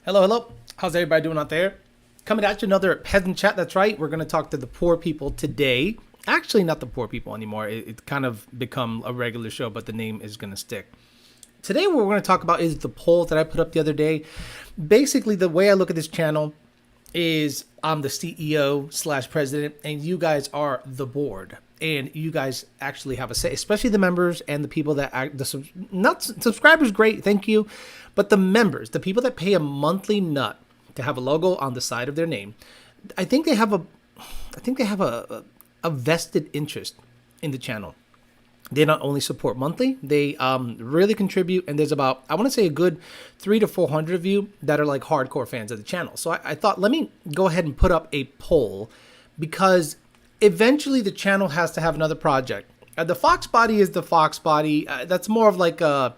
Hello, hello. How's everybody doing out there? Coming at you another peasant chat. That's right. We're going to talk to the poor people today. Actually, not the poor people anymore. It's kind of become a regular show, but the name is going to stick. Today, what we're going to talk about is the poll that I put up the other day. Basically, the way I look at this channel is I'm the CEO / president, and you guys are the board. And you guys actually have a say, especially the members and the people that not subscribers. Great, thank you, but the members, the people that pay a monthly nut to have a logo on the side of their name, I think they have a vested interest in the channel. They not only support monthly, they really contribute, and there's about, I want to say, a good 300 to 400 of you that are like hardcore fans of the channel. So I thought, let me go ahead and put up a poll, because eventually the channel has to have another project. The Fox body is the Fox body. That's more of like a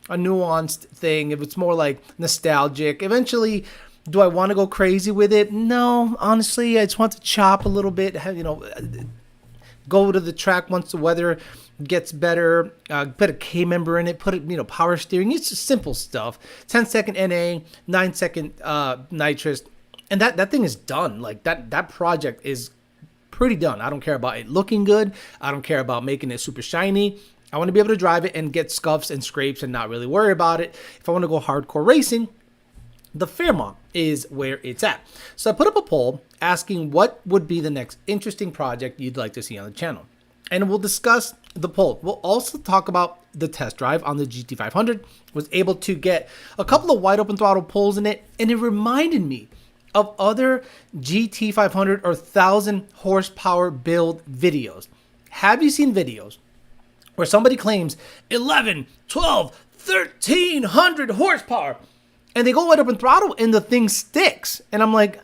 nuanced thing. If it's more like nostalgic, eventually, do I want to go crazy with it? No, honestly, I just want to chop a little bit, go to the track once the weather gets better, put a K member in it, put it, power steering. It's just simple stuff. 10-second NA, 9-second nitrous, and that thing is done. Like that project is pretty done. I don't care about it looking good. I don't care about making it super shiny. I want to be able to drive it and get scuffs and scrapes and not really worry about it. If I want to go hardcore racing, the Fairmont is where it's at. So I put up a poll asking what would be the next interesting project you'd like to see on the channel. And we'll discuss the poll. We'll also talk about the test drive on the GT500. Was able to get a couple of wide open throttle pulls in it, and it reminded me of other GT500 or 1,000 horsepower build videos. Have you seen videos where somebody claims 11, 12, 1,300 horsepower, and they go wide open throttle and the thing sticks? And I'm like,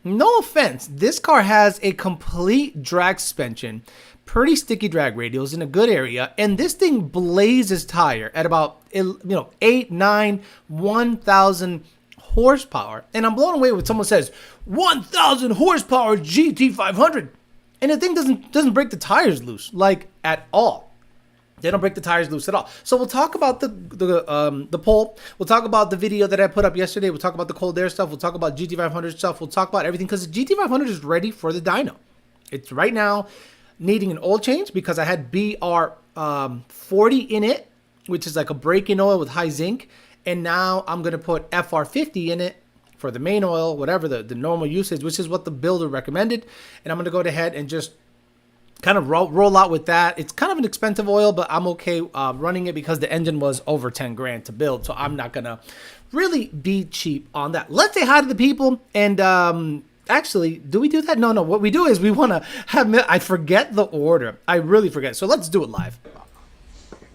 no offense. This car has a complete drag suspension, pretty sticky drag radials in a good area, and this thing blazes tire at about 8, 9, 1,000 horsepower. And I'm blown away when someone says 1,000 horsepower GT500, and the thing doesn't break the tires loose, like, at all. They don't break the tires loose at all. So we'll talk about the poll. We'll talk about the video that I put up yesterday. We'll talk about the cold air stuff. We'll talk about GT500 stuff. We'll talk about everything, because the GT500 is ready for the dyno. It's right now needing an oil change because I had BR40 in it, which is like a break-in oil with high zinc. And now I'm going to put FR50 in it for the main oil, whatever the normal usage, which is what the builder recommended. And I'm going to go ahead and just kind of roll out with that. It's kind of an expensive oil, but I'm okay running it because the engine was over 10 grand to build. So I'm not going to really be cheap on that. Let's say hi to the people. And actually, do we do that? No. What we do is we want to have, I forget the order. I really forget. So let's do it live.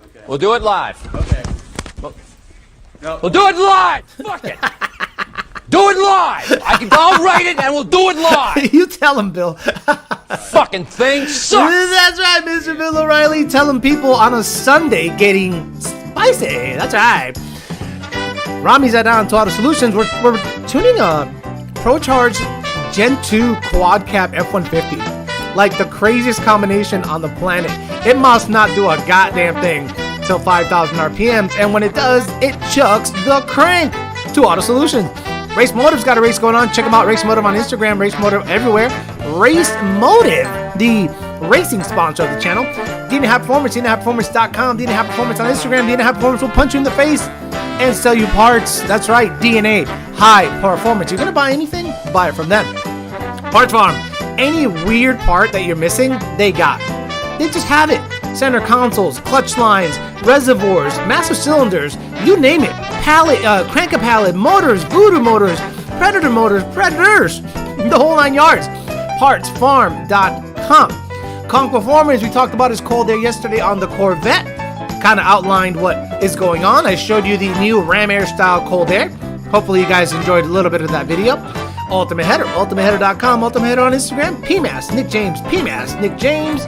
Okay. We'll do it live. Okay. No. We'll do it live. Fuck it. Do it live. I'll write it and we'll do it live. You tell him, Bill. Fucking thing sucks. That's right, Mr. Bill O'Reilly, telling people on a Sunday getting spicy. That's right. Rami's at Down to Auto Solutions. We're tuning a ProCharge Gen 2 Quad Cap F-150. Like the craziest combination on the planet. It must not do a goddamn thing till 5,000 RPMs, and when it does, it chucks the crank to Auto Solutions. Race Motive's got a race going on. Check them out. Race Motive on Instagram. Race Motive everywhere. Race Motive, the racing sponsor of the channel. Dyno High Performance, DynoHighPerformance.com. Dyno High Performance on Instagram. Dyno High Performance will punch you in the face and sell you parts. That's right, DNA High Performance. You're gonna buy anything? Buy it from them. Parts Farm. Any weird part that you're missing, they got. They just have it. Center consoles, clutch lines, reservoirs, master cylinders, you name it. Pallet, crank-a pallet, motors, voodoo motors, predators, the whole 9 yards. Partsfarm.com. Conk Performance, we talked about his cold air yesterday on the Corvette. Kind of outlined what is going on. I showed you the new Ram Air style cold air. Hopefully you guys enjoyed a little bit of that video. Ultimate Header, ultimateheader.com, Ultimate Header on Instagram. PMAS, Nick James, PMAS, Nick James.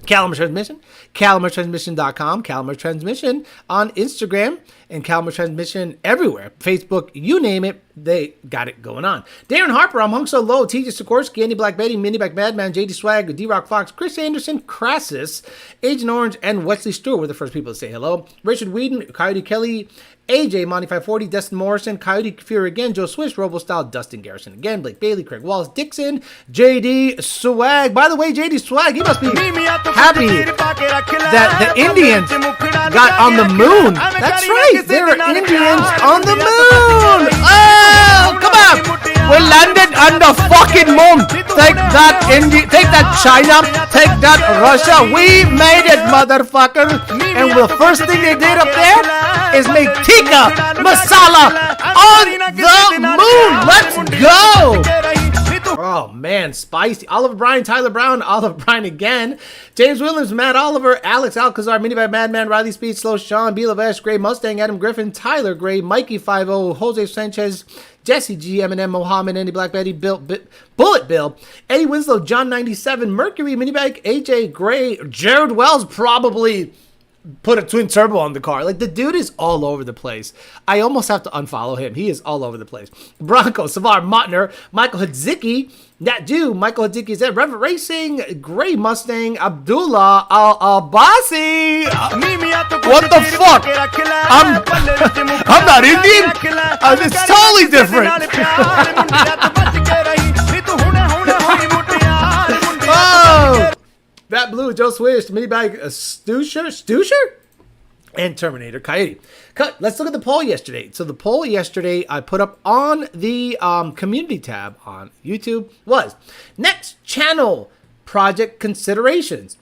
Caliber Transmission, CaliberTransmission.com, Caliber Transmission on Instagram, and Caliber Transmission everywhere. Facebook, you name it, they got it going on. Darren Harper, I'm Hung So Low, TJ Sikorsky, Andy Black Betty, Mini Back Madman, JD Swag, D-Rock Fox, Chris Anderson, Crassus, Agent Orange, and Wesley Stewart were the first people to say hello. Richard Whedon, Coyote Kelly, AJ, Monty 540, Destin Morrison, Coyote Fury again, Joe Swish, Robo Style, Dustin Garrison again, Blake Bailey, Craig Wallace, Dixon, JD Swag. By the way, JD Swag, he must be happy that the Indians got on the moon. That's right, there are Indians on the moon. Oh, come on. We landed on the fucking moon. Take that, take that, China. Take that, Russia. We made it, motherfucker. And the first thing they did up there is make tikka masala on the moon. Let's go. Oh, man, spicy. Oliver Bryan, Tyler Brown, Oliver Bryan again. James Williams, Matt Oliver, Alex Alcazar, Mini by Madman, Riley Speed, Slow Sean, B. Lavesh, Gray Mustang, Adam Griffin, Tyler Gray, Mikey 50, Jose Sanchez, Jesse G, Eminem, Mohammed, Andy Black Betty, Bullet Bill, Eddie Winslow, John 97, Mercury, Minibag, AJ Gray, Jared Wells probably put a twin turbo on the car. Like, the dude is all over the place. I almost have to unfollow him. He is all over the place. Bronco, Savar, Motner, Michael Hadzicki, that dude, Michael Hadzicki is at Reverend Racing, Gray Mustang, Abdullah Al-Abbasi. What the fuck? I'm not Indian. It's totally different. Oh! That Blue, Joe Swish, Minibag, Stusher, and Terminator Coyote. Let's look at the poll yesterday. So the poll yesterday I put up on the community tab on YouTube was next channel project considerations.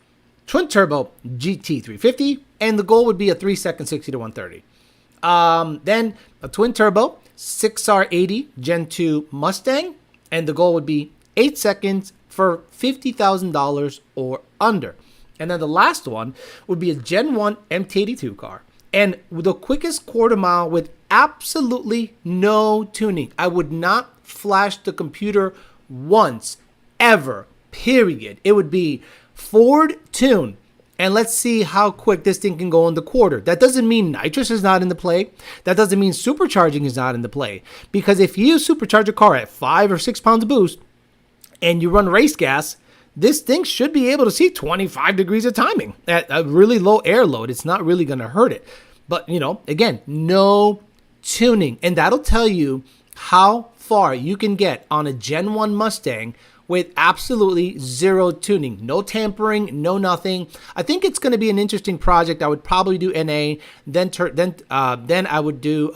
Twin turbo GT350, and the goal would be a 3-second 60 to 130. Then a twin turbo 6R80 Gen 2 Mustang, and the goal would be 8 seconds for $50,000 or under. And then the last one would be a Gen 1 MT82 car. And the quickest quarter mile with absolutely no tuning. I would not flash the computer once, ever, period. It would be Ford tune. And let's see how quick this thing can go in the quarter. That doesn't mean nitrous is not in the play. That doesn't mean supercharging is not in the play. Because if you supercharge a car at 5 or 6 pounds of boost and you run race gas, this thing should be able to see 25 degrees of timing at a really low air load. It's not really going to hurt it. But, you know, again, no tuning. And that'll tell you how far you can get on a Gen 1 Mustang with absolutely zero tuning. No tampering, no nothing. I think it's going to be an interesting project. I would probably do NA, then I would do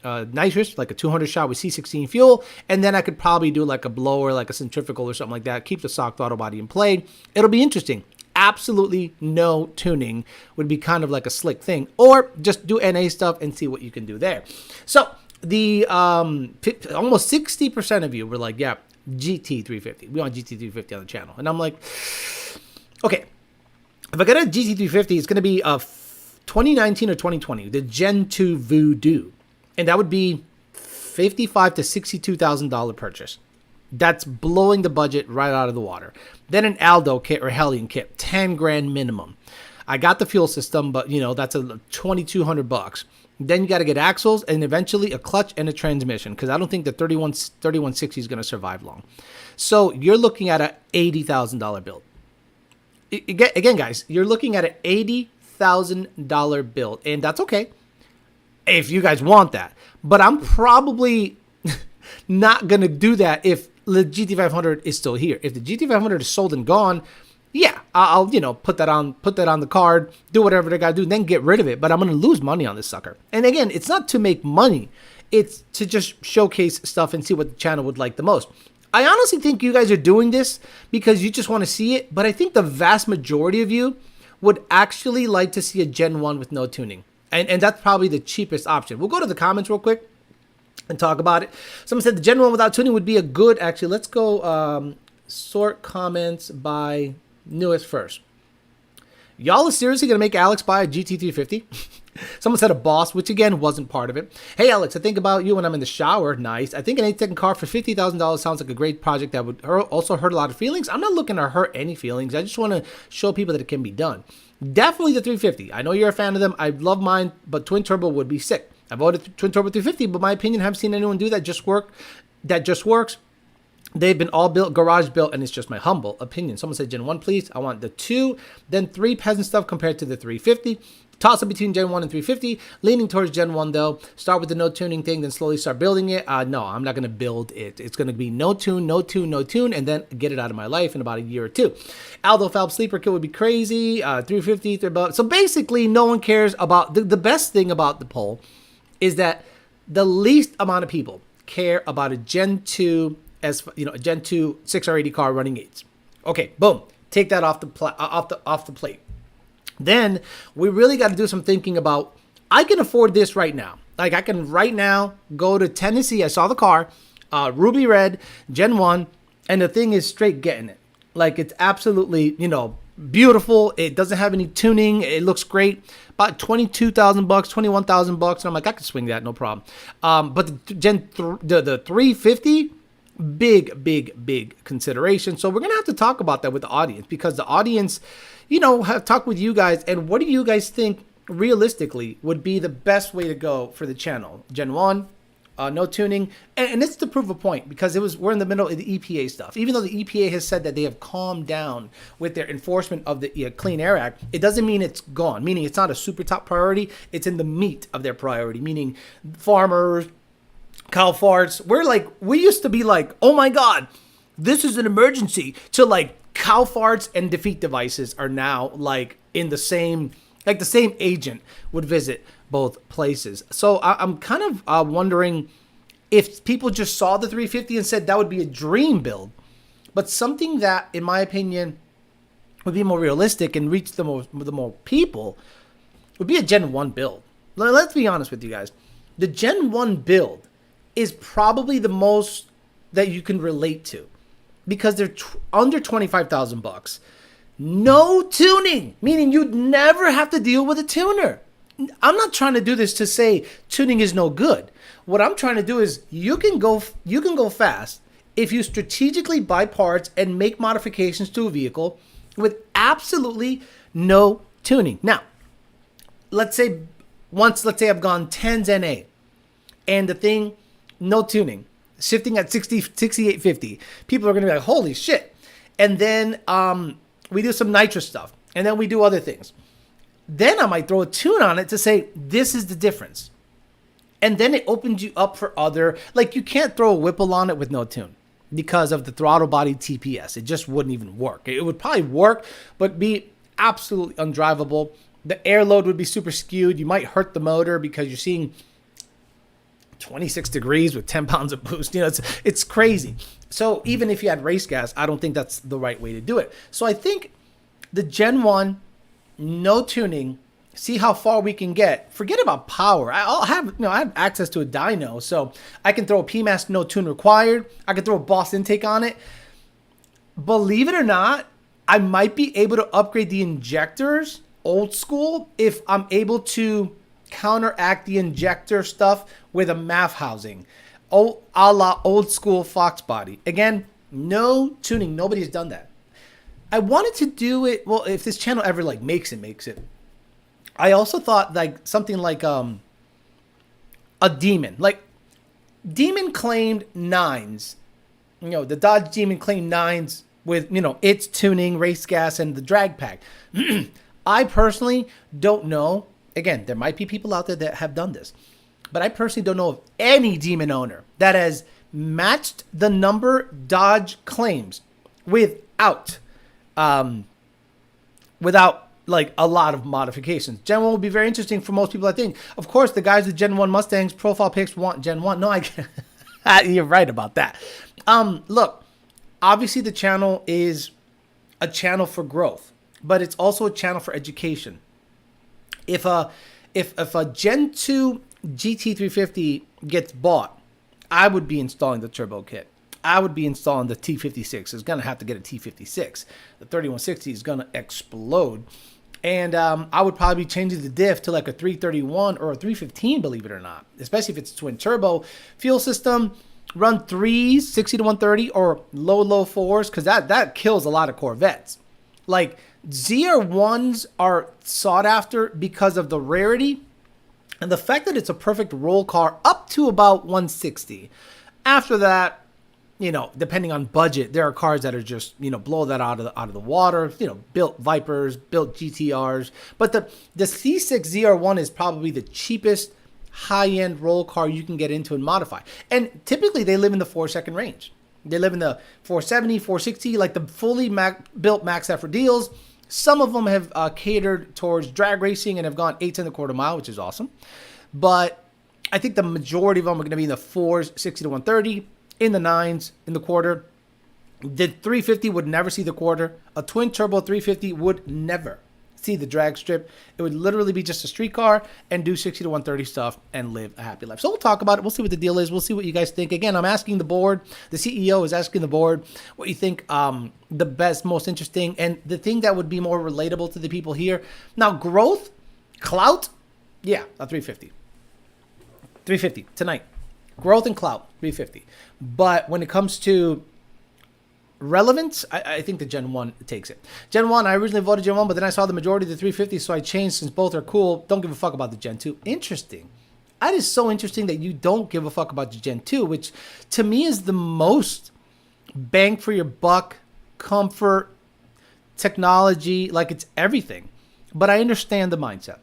nitrous, like a 200 shot with C16 fuel, and then I could probably do like a blower, like a centrifugal or something like that. Keep the stock throttle body in play. It'll be interesting. Absolutely no tuning would be kind of like a slick thing, or just do NA stuff and see what you can do there. So the almost 60% of you were like, yeah, GT350. We want GT350 on the channel. And I'm like, okay, if I get a GT350, it's going to be a 2019 or 2020, the Gen 2 Voodoo. And that would be $55,000 to $62,000 purchase. That's blowing the budget right out of the water. Then an Aldo kit or Hellion kit, 10 grand minimum. I got the fuel system, but you know, that's a $2,200. Then you got to get axles and eventually a clutch and a transmission, because I don't think the 3160 is going to survive long. So you're looking at a $80,000 build. Again, guys, you're looking at an $80,000 build, and that's okay if you guys want that. But I'm probably not going to do that if the GT500 is still here. If the GT500 is sold and gone, yeah, I'll put that on the card, do whatever they gotta do, then get rid of it. But I'm gonna lose money on this sucker. And again, it's not to make money; it's to just showcase stuff and see what the channel would like the most. I honestly think you guys are doing this because you just want to see it. But I think the vast majority of you would actually like to see a Gen 1 with no tuning, and that's probably the cheapest option. We'll go to the comments real quick and talk about it. Someone said the Gen 1 without tuning would be a good. Actually, let's go sort comments by newest first. Y'all are seriously gonna make Alex buy a GT350? Someone said a Boss, which again wasn't part of it. Hey Alex, I think about you when I'm in the shower. Nice. I think an 8-second car for $50,000 sounds like a great project that would also hurt a lot of feelings. I'm not looking to hurt any feelings. I just want to show people that it can be done. Definitely the 350. I know you're a fan of them. I love mine, but twin turbo would be sick. I voted twin turbo 350, but my opinion, I haven't seen anyone do that just works. They've been all built, garage built, and it's just my humble opinion. Someone said Gen 1, please. I want the 2, then 3 peasant stuff compared to the 350. Toss up between Gen 1 and 350. Leaning towards Gen 1, though. Start with the no tuning thing, then slowly start building it. No, I'm not going to build it. It's going to be no tune, no tune, no tune, and then get it out of my life in about a year or two. Aldo Falb Sleeper Kit would be crazy. 350, so basically, no one cares about... The best thing about the poll is that the least amount of people care about a Gen 2... a Gen 2 6R80 car running 8s. Okay, boom. Take that off the plate. Then we really got to do some thinking about, I can afford this right now. Like I can right now go to Tennessee. I saw the car, Ruby Red, Gen 1, and the thing is straight getting it. Like it's absolutely, beautiful. It doesn't have any tuning. It looks great. About $22,000, $21,000. And I'm like, I can swing that, no problem. But the 350, big consideration. So we're going to have to talk about that with the audience, because the audience, have talked with you guys. And what do you guys think realistically would be the best way to go for the channel? Gen 1, no tuning. And it's to prove a point, because we're in the middle of the EPA stuff. Even though the EPA has said that they have calmed down with their enforcement of the Clean Air Act, it doesn't mean it's gone, meaning it's not a super top priority. It's in the meat of their priority, meaning farmers, cow farts. We used to be like, oh my God, this is an emergency, to like cow farts and defeat devices are now like in the same, like the same agent would visit both places. So I'm kind of wondering if people just saw the 350 and said that would be a dream build, but something that, in my opinion, would be more realistic and reach the more people would be a Gen 1 build. Let's be honest with you guys. The Gen 1 build is probably the most that you can relate to, because they're under $25,000. No tuning, meaning you'd never have to deal with a tuner. I'm not trying to do this to say tuning is no good. What I'm trying to do is you can go fast if you strategically buy parts and make modifications to a vehicle with absolutely no tuning. Now, let's say I've gone 10s NA and the thing, no tuning, shifting at 6850. People are going to be like, holy shit. And then we do some nitrous stuff, and then we do other things. Then I might throw a tune on it to say, this is the difference. And then it opens you up for other, like you can't throw a Whipple on it with no tune because of the throttle body TPS. It just wouldn't even work. It would probably work, but be absolutely undrivable. The air load would be super skewed. You might hurt the motor because you're seeing 26 degrees with 10 pounds of boost. It's crazy. So even if you had race gas, I don't think that's the right way to do it. So I think the Gen 1, no tuning, see how far we can get. Forget about power. I have access to a dyno, so I can throw a PMAS, no tune required. I can throw a Boss intake on it. Believe it or not, I might be able to upgrade the injectors old school if I'm able to counteract the injector stuff with a MAF housing, a la old school Fox body. Again, no tuning. Nobody's done that. I wanted to do it. Well, if this channel ever makes it. I also thought something like a Demon. Like Demon claimed 9s. The Dodge Demon claimed 9s with its tuning, race gas, and the drag pack. I personally don't know. Again, there might be people out there that have done this, but I personally don't know of any Demon owner that has matched the number Dodge claims without like a lot of modifications. Gen 1 will be very interesting for most people, I think. Of course, the guys with Gen 1 Mustangs profile pics want Gen 1. No, you're right about that. Look, obviously the channel is a channel for growth, but it's also a channel for education. If a Gen 2 GT350 gets bought, I would be installing the turbo kit. I would be installing the T56. It's going to have to get a T56. The 3160 is going to explode. And I would probably be changing the diff to like a 331 or a 315, believe it or not. Especially if it's twin turbo. Fuel system, run 3s, 60 to 130, or low 4s, because that kills a lot of Corvettes. Like ZR1s are sought after because of the rarity And the fact that it's a perfect roll car up to about 160. After that, depending on budget, there are cars that are just, blow that out of the water, built Vipers, built GTRs. But the C6 ZR1 is probably the cheapest high-end roll car you can get into and modify. And typically they live in the 4-second range. They live in the 470, 460, like the fully built max effort deals. Some of them have catered towards drag racing and have gone 8.25 mile, which is awesome. But I think the majority of them are going to be in the 4s, 60 to 130, in the 9s, in the quarter. The 350 would never see the quarter. A twin turbo 350 would never see the drag strip. It would literally be just a street car and do 60 to 130 stuff and live a happy life. So we'll talk about it. We'll see what the deal is. We'll see what you guys think. Again, I'm asking the board. The CEO is asking the board what you think the best, most interesting, and the thing that would be more relatable to the people here. Now, growth, clout, yeah, a 350. 350 tonight. Growth and clout, 350. But when it comes to relevance, I think the Gen 1 takes it. Gen 1, I originally voted Gen 1, but then I saw the majority of the 350, so I changed since both are cool. Don't give a fuck about the Gen 2. Interesting. That is so interesting that you don't give a fuck about the Gen 2, which to me is the most bang for your buck, comfort, technology, like it's everything. But I understand the mindset.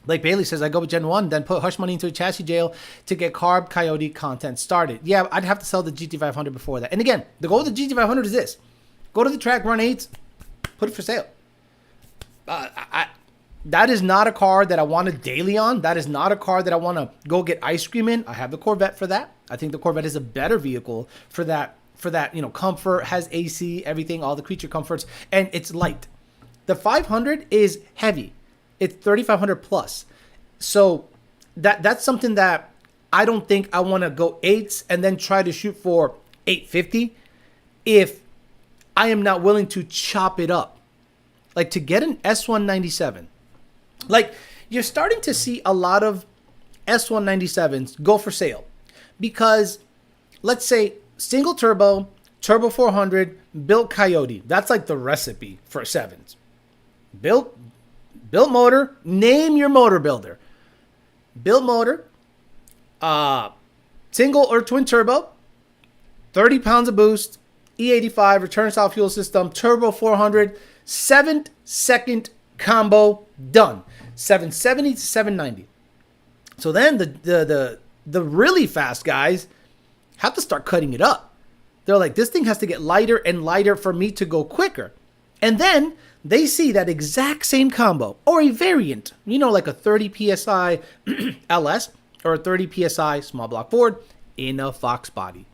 Like Bailey says, I go with Gen 1, then put hush money into a chassis jail to get Carb Coyote content started. Yeah, I'd have to sell the GT500 before that. And again, the goal of the GT500 is this. Go to the track, run 8s, put it for sale. That is not a car that I want to daily on. That is not a car that I want to go get ice cream in. I have the Corvette for that. I think the Corvette is a better vehicle for that, comfort, has AC, everything, all the creature comforts, and it's light. The 500 is heavy. It's 3,500 plus. So that's something that I don't think I want to go 8s and then try to shoot for 850 if I am not willing to chop it up. Like to get an S197. Like you're starting to see a lot of S197s go for sale because let's say single turbo, turbo 400, built Coyote. That's like the recipe for 7s. Built motor, name your motor builder. Built motor, single or twin turbo, 30 pounds of boost, E85, return style fuel system, turbo 400, 7-second combo, done. 770 to 790. So then the really fast guys have to start cutting it up. They're like, this thing has to get lighter and lighter for me to go quicker. And then they see that exact same combo or a variant, like a 30 PSI LS or a 30 PSI small block Ford in a Fox body.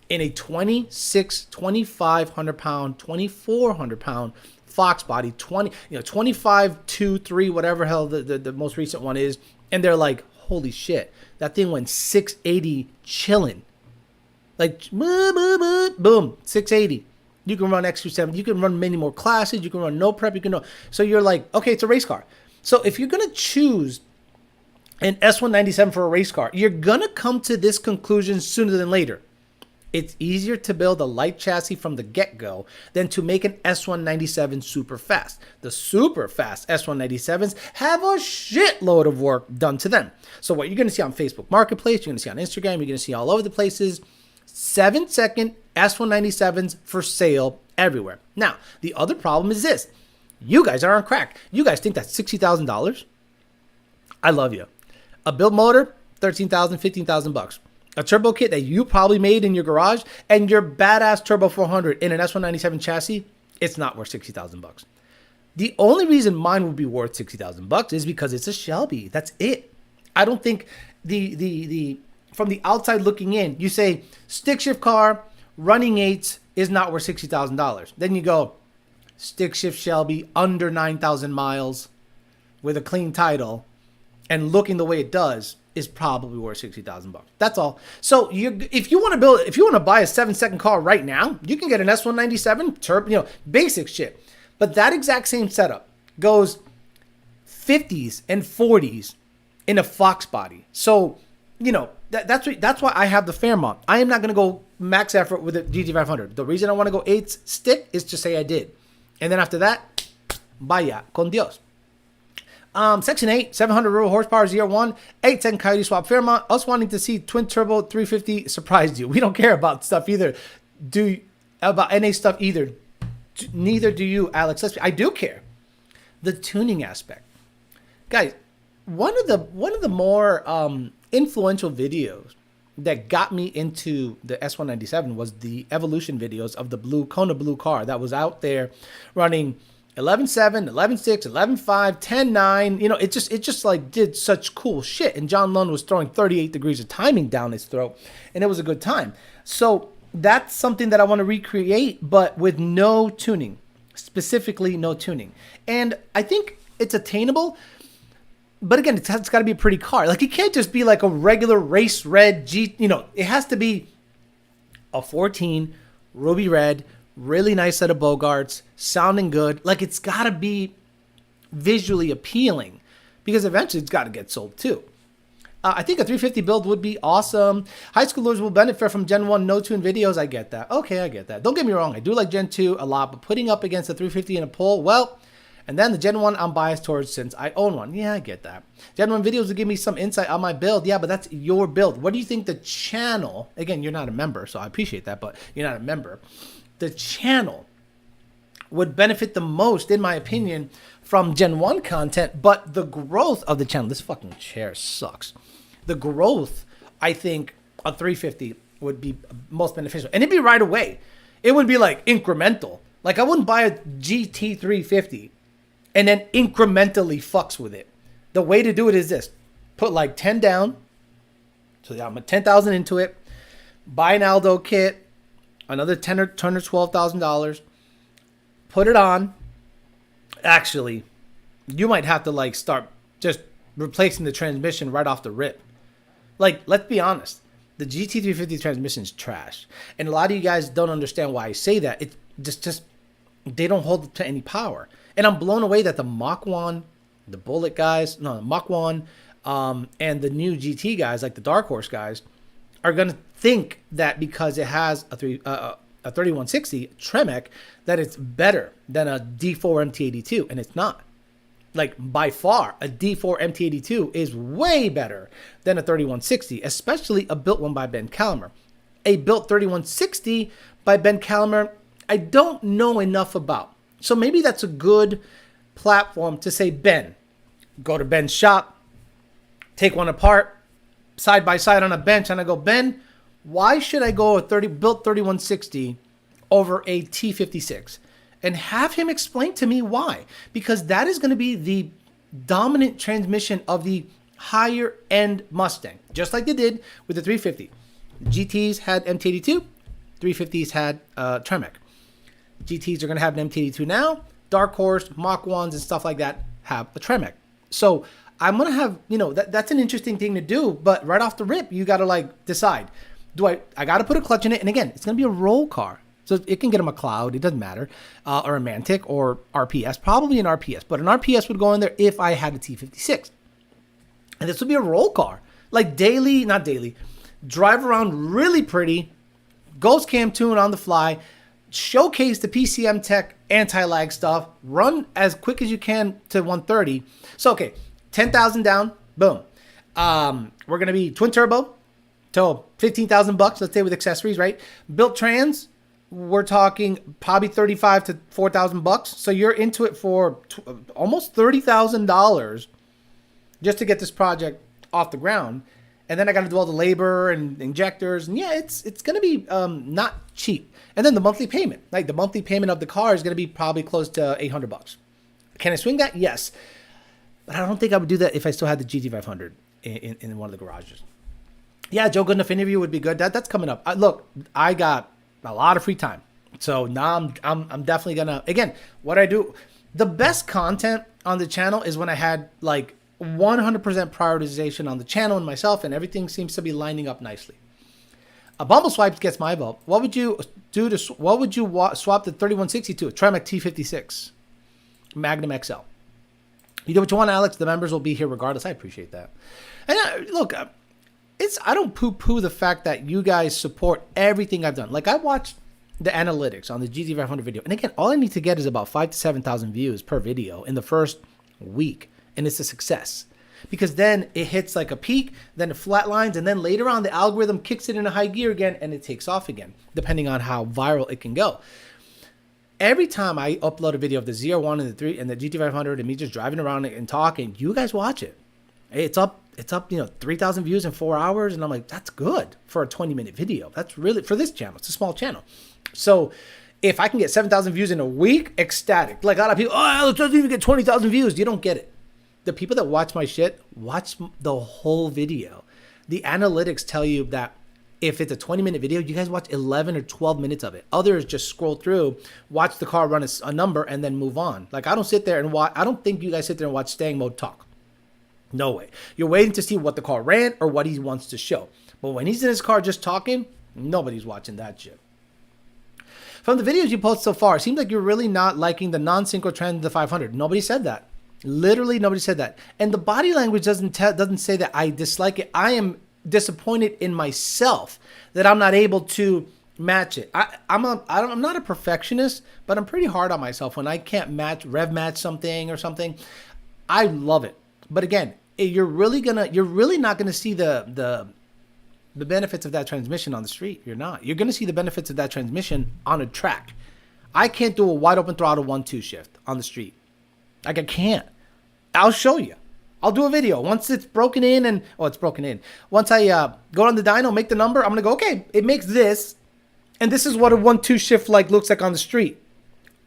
In a 2,500 pound, 2,400 pound Fox body, 25, 2, 3, whatever hell the most recent one is. And they're like, holy shit, that thing went 680 chilling. Like, boom, 680. You can run X27. You can run many more classes. You can run no prep. So you're like, okay, it's a race car. So if you're going to choose an S197 for a race car, you're going to come to this conclusion sooner than later. It's easier to build a light chassis from the get-go than to make an S197 super fast. The super fast S197s have a shitload of work done to them. So what you're going to see on Facebook Marketplace, you're going to see on Instagram, you're going to see all over the places, 7-second S197s for sale everywhere. Now, the other problem is this. You guys are on crack. You guys think that's $60,000? I love you. A built motor, $13,000, $15,000. A turbo kit that you probably made in your garage and your badass turbo 400 in an S197 chassis, it's not worth $60,000. The only reason mine would be worth $60,000 is because it's a Shelby. That's it. I don't think the from the outside looking in, you say stick shift car, running 8s is not worth $60,000. Then you go stick shift Shelby under 9,000 miles with a clean title and looking the way it does is probably worth $60,000. That's all. So if you want to buy a 7-second car right now, you can get an S197 turbo, basic shit. But that exact same setup goes 50s and 40s in a Fox body. So, that's why I have the Fairmont. I am not going to go max effort with a GT500. The reason I want to go 8s stick is to say I did. And then after that, vaya con Dios. Section 8, 700 rural horsepower, 01, 810 Coyote Swap Fairmont. Us wanting to see twin turbo 350 surprised you. We don't care about stuff either. About NA stuff either. Neither do you, Alex. I do care. The tuning aspect. Guys, one of the more influential videos that got me into the S197 was the evolution videos of the Kona blue car that was out there running 11.7, 11.6, 11.5, 10.9. You know, it just like did such cool shit. And John Lund was throwing 38 degrees of timing down his throat, and it was a good time. So that's something that I want to recreate, but with no tuning, specifically no tuning. And I think it's attainable. But again, it's got to be a pretty car. Like, it can't just be like a regular race red G. You know, it has to be a 14 ruby red, really nice set of Bogarts, sounding good. Like, it's got to be visually appealing, because eventually it's got to get sold too. I think a 350 build would be awesome. High schoolers will benefit from Gen 1 no-tune videos. I get that. Okay, I get that. Don't get me wrong. I do like Gen 2 a lot, but putting up against a 350 in a poll, well... And then the Gen 1 I'm biased towards since I own one. Yeah, I get that. Gen 1 videos will give me some insight on my build. Yeah, but that's your build. What do you think the channel, again, you're not a member, so I appreciate that, but you're not a member. The channel would benefit the most, in my opinion, from Gen 1 content, but the growth of the channel, this fucking chair sucks. The growth, I think, of 350 would be most beneficial. And it'd be right away. It would be like incremental. Like, I wouldn't buy a GT 350 and then incrementally fucks with it. The way to do it is this. Put like 10 down. So yeah, I'm at 10,000 into it. Buy an Aldo kit. Another $10 or $12,000. Put it on. Actually, you might have to like start just replacing the transmission right off the rip. Like, let's be honest. The GT350 transmission is trash. And a lot of you guys don't understand why I say that. It's just they don't hold to any power. And I'm blown away that the Mach 1, the Bullet guys, Mach 1, and the new GT guys, like the Dark Horse guys, are going to think that because it has a 3160 Tremec, that it's better than a D4 MT82. And it's not. Like, by far, a D4 MT82 is way better than a 3160, especially a built one by Ben Calamer. A built 3160 by Ben Calamer, I don't know enough about. So maybe that's a good platform to say, Ben, go to Ben's shop, take one apart, side by side on a bench, and I go, Ben, why should I go a built 3160 over a T56? And have him explain to me why. Because that is going to be the dominant transmission of the higher end Mustang, just like they did with the 350. GTs had MT82, 350s had Tremec. GTs are going to have an MT82 now. Dark Horse, Mach 1s, and stuff like that have a Tremec. So I'm going to have, that's an interesting thing to do. But right off the rip, you got to like decide. I got to put a clutch in it? And again, it's going to be a roll car. So it can get a McLeod, it doesn't matter, or a Mantic or RPS, probably an RPS. But an RPS would go in there if I had a T56. And this would be a roll car. Like not daily, drive around really pretty, ghost cam tune on the fly, showcase the PCM Tech anti-lag stuff, run as quick as you can to 130. So, okay, 10,000 down, boom. We're going to be twin turbo, so $15,000, let's say with accessories, right? Built trans, we're talking probably $35,000 to $4,000. So you're into it for almost $30,000 just to get this project off the ground. And then I got to do all the labor and injectors. And yeah, it's going to be not cheap. And then the monthly payment, like the monthly payment of the car is going to be probably close to $800. Can I swing that? Yes. But I don't think I would do that if I still had the GT500 in one of the garages. Yeah, Joe Goodenough interview would be good. That's coming up. Look, I got a lot of free time. So now I'm definitely going to, again, what I do, the best content on the channel is when I had like 100% prioritization on the channel and myself, and everything seems to be lining up nicely. A Bumble Swipes gets my vote. What would you do swap the 3160 to? A Tremec T56 Magnum XL. You do what you want, Alex. The members will be here regardless. I appreciate that. And look, I don't poo-poo the fact that you guys support everything I've done. Like, I watched the analytics on the GT500 video. And again, all I need to get is about 5,000 to 7,000 views per video in the first week. and it's a success. Because then it hits like a peak, then it flatlines, and then later on the algorithm kicks it into high gear again and it takes off again, depending on how viral it can go. Every time I upload a video of the ZR1 and the 3 and the GT500 and me just driving around and talking, you guys watch it. It's up, 3,000 views in 4 hours, and I'm like, that's good for a 20-minute video. That's really, for this channel, it's a small channel. So if I can get 7,000 views in a week, ecstatic. Like a lot of people, oh, it doesn't even get 20,000 views. You don't get it. The people that watch my shit watch the whole video. The analytics tell you that if it's a 20-minute video, you guys watch 11 or 12 minutes of it. Others just scroll through, watch the car run a number, and then move on. Like, I don't sit there and watch. I don't think you guys sit there and watch staying mode talk. No way. You're waiting to see what the car ran or what he wants to show. But when he's in his car just talking, nobody's watching that shit. From the videos you post so far, it seems like you're really not liking the non-synchro trend of the 500. Nobody said that. Literally, nobody said that. And the body language doesn't say that I dislike it. I am disappointed in myself that I'm not able to match it. I'm not a perfectionist, but I'm pretty hard on myself when I can't rev match something or something. I love it. But again, you're really not gonna see the benefits of that transmission on the street. You're not. You're gonna see the benefits of that transmission on a track. I can't do a wide open throttle 1-2 shift on the street. Like, I can't. I'll show you. I'll do a video. Once it's broken in and, it's broken in. Once I go on the dyno, make the number, I'm going to go, okay, it makes this. And this is what a 1-2 shift looks like on the street.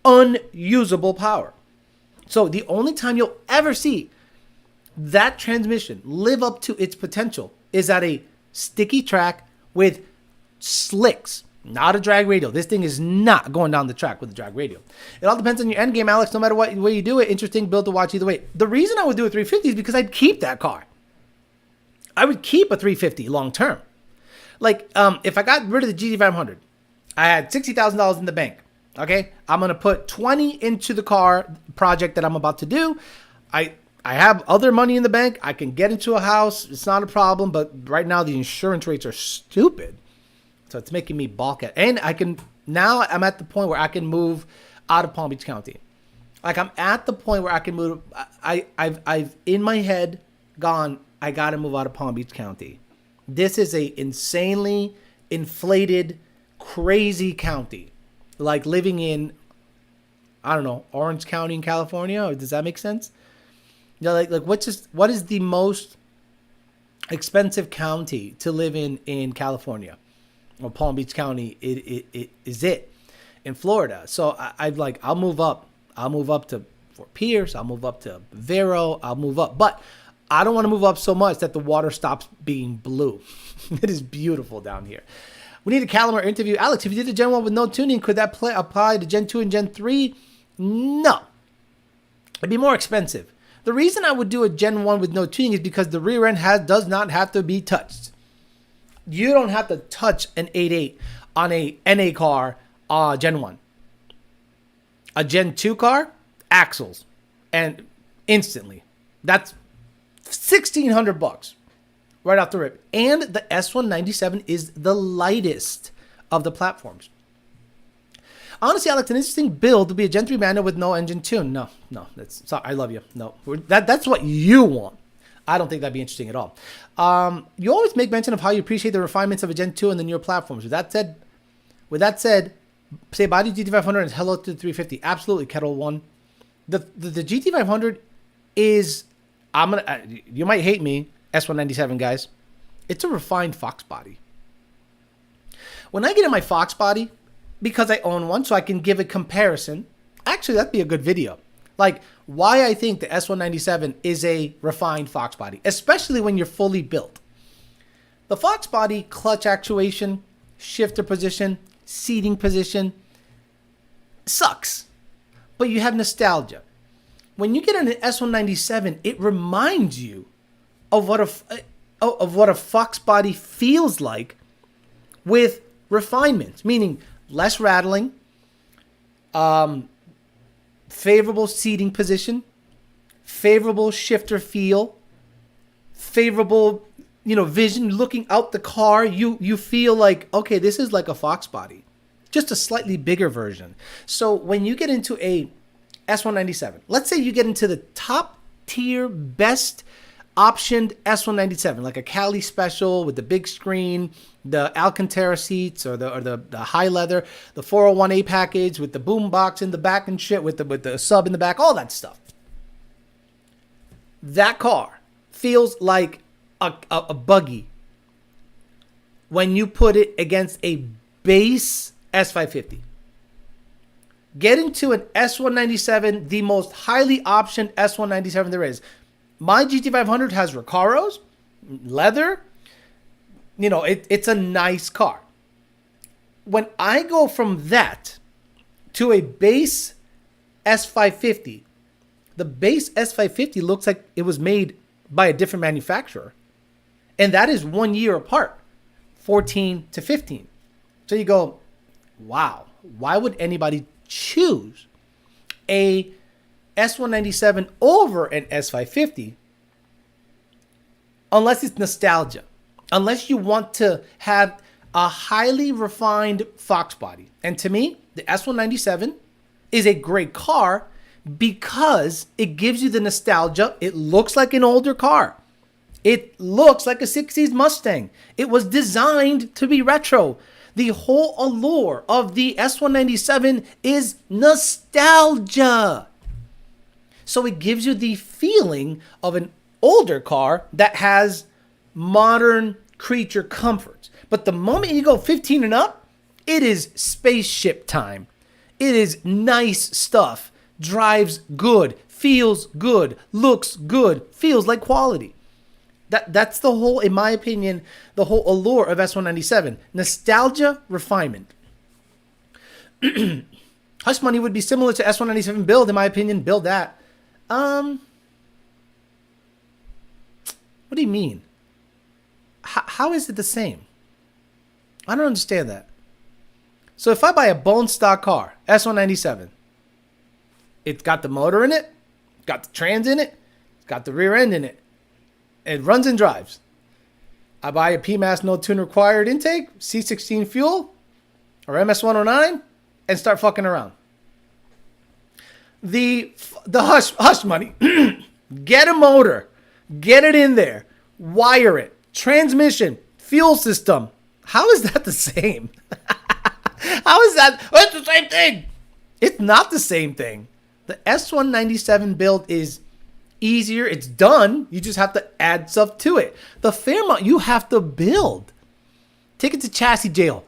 Unusable power. So the only time you'll ever see that transmission live up to its potential is at a sticky track with slicks. Not a drag radial. This thing is not going down the track with a drag radial. It all depends on your end game, Alex. No matter what way you do it, interesting build to watch either way. The reason I would do a 350 is because I'd keep that car. I would keep a 350 long term. Like, if I got rid of the GT500, I had $60,000 in the bank. Okay, I'm gonna put 20 into the car project that I'm about to do. I have other money in the bank. I can get into a house. It's not a problem. But right now the insurance rates are stupid. So it's making me balk at, and I'm at the point where I can move out of Palm Beach County. Like, I'm at the point where I can move. I've in my head gone, I got to move out of Palm Beach County. This is a insanely inflated, crazy county. Like living in, I don't know, Orange County in California. Does that make sense? You know, like what is the most expensive county to live in California? Well, Palm Beach County it is it in Florida. So I'll move up. I'll move up to Fort Pierce. I'll move up to Vero. I'll move up. But I don't want to move up so much that the water stops being blue. It is beautiful down here. We need a Calamar interview. Alex, if you did a Gen 1 with no tuning, could that apply to Gen 2 and Gen 3? No. It'd be more expensive. The reason I would do a Gen 1 with no tuning is because the rear end does not have to be touched. You don't have to touch an 8.8 on a NA car, Gen 1. A Gen 2 car, axles, and instantly. That's $1,600 right off the rip. And the S197 is the lightest of the platforms. Honestly, Alex, an interesting build to be a Gen 3 manual with no engine tune. No, sorry, I love you. No, that's what you want. I don't think that'd be interesting at all. You always make mention of how you appreciate the refinements of a Gen 2 and the newer platforms. With that said, say bye to GT500 and hello to the 350. Absolutely, Kettle One. The GT500 is, you might hate me, S197 guys. It's a refined Fox body. When I get in my Fox body, because I own one, so I can give a comparison. Actually, that'd be a good video. Like, why I think the S197 is a refined Fox body, especially when you're fully built. The Fox body, clutch actuation, shifter position, seating position, sucks. But you have nostalgia. When you get an S197, it reminds you of what a Fox body feels like with refinements, meaning less rattling, favorable seating position, favorable shifter feel, favorable, vision looking out the car. You feel like, okay, this is like a Fox body, just a slightly bigger version. So when you get into a S197, let's say you get into the top tier, best optioned S197, like a Cali Special with the big screen, the Alcantara seats, or the high leather, the 401A package with the boom box in the back and shit, with the sub in the back, all that stuff. That car feels like a buggy when you put it against a base S550. Get into an S197, the most highly optioned S197 there is. My GT500 has Recaros, leather. You know, it's a nice car. When I go from that to a base S550, the base S550 looks like it was made by a different manufacturer. And that is 1 year apart, 14 to 15. So you go, wow, why would anybody choose a S197 over an S550 unless it's nostalgia, unless you want to have a highly refined Fox body? And to me, the S197 is a great car because it gives you the nostalgia. It looks like an older car. It looks like a 60s Mustang. It was designed to be retro. The whole allure of the S197 is nostalgia. So it gives you the feeling of an older car that has modern creature comforts. But the moment you go 15 and up, it is spaceship time. It is nice stuff. Drives good, feels good, looks good, feels like quality. That's the whole, in my opinion, the whole allure of S197. Nostalgia, refinement. Hush Money would be similar to S197 build, in my opinion. Build that. What do you mean? How is it the same? I don't understand that. So if I buy a bone stock car, S197, it's got the motor in it, got the trans in it, it's got the rear end in it. It runs and drives. I buy a PMAS no tune required intake, C16 fuel, or MS109, and start fucking around. The hush money. Get a motor. Get it in there. Wire it. Transmission. Fuel system. How is that the same? How is that? Well, it's the same thing. It's not the same thing. The S197 build is easier. It's done. You just have to add stuff to it. The Fairmont, you have to build. Take it to chassis jail.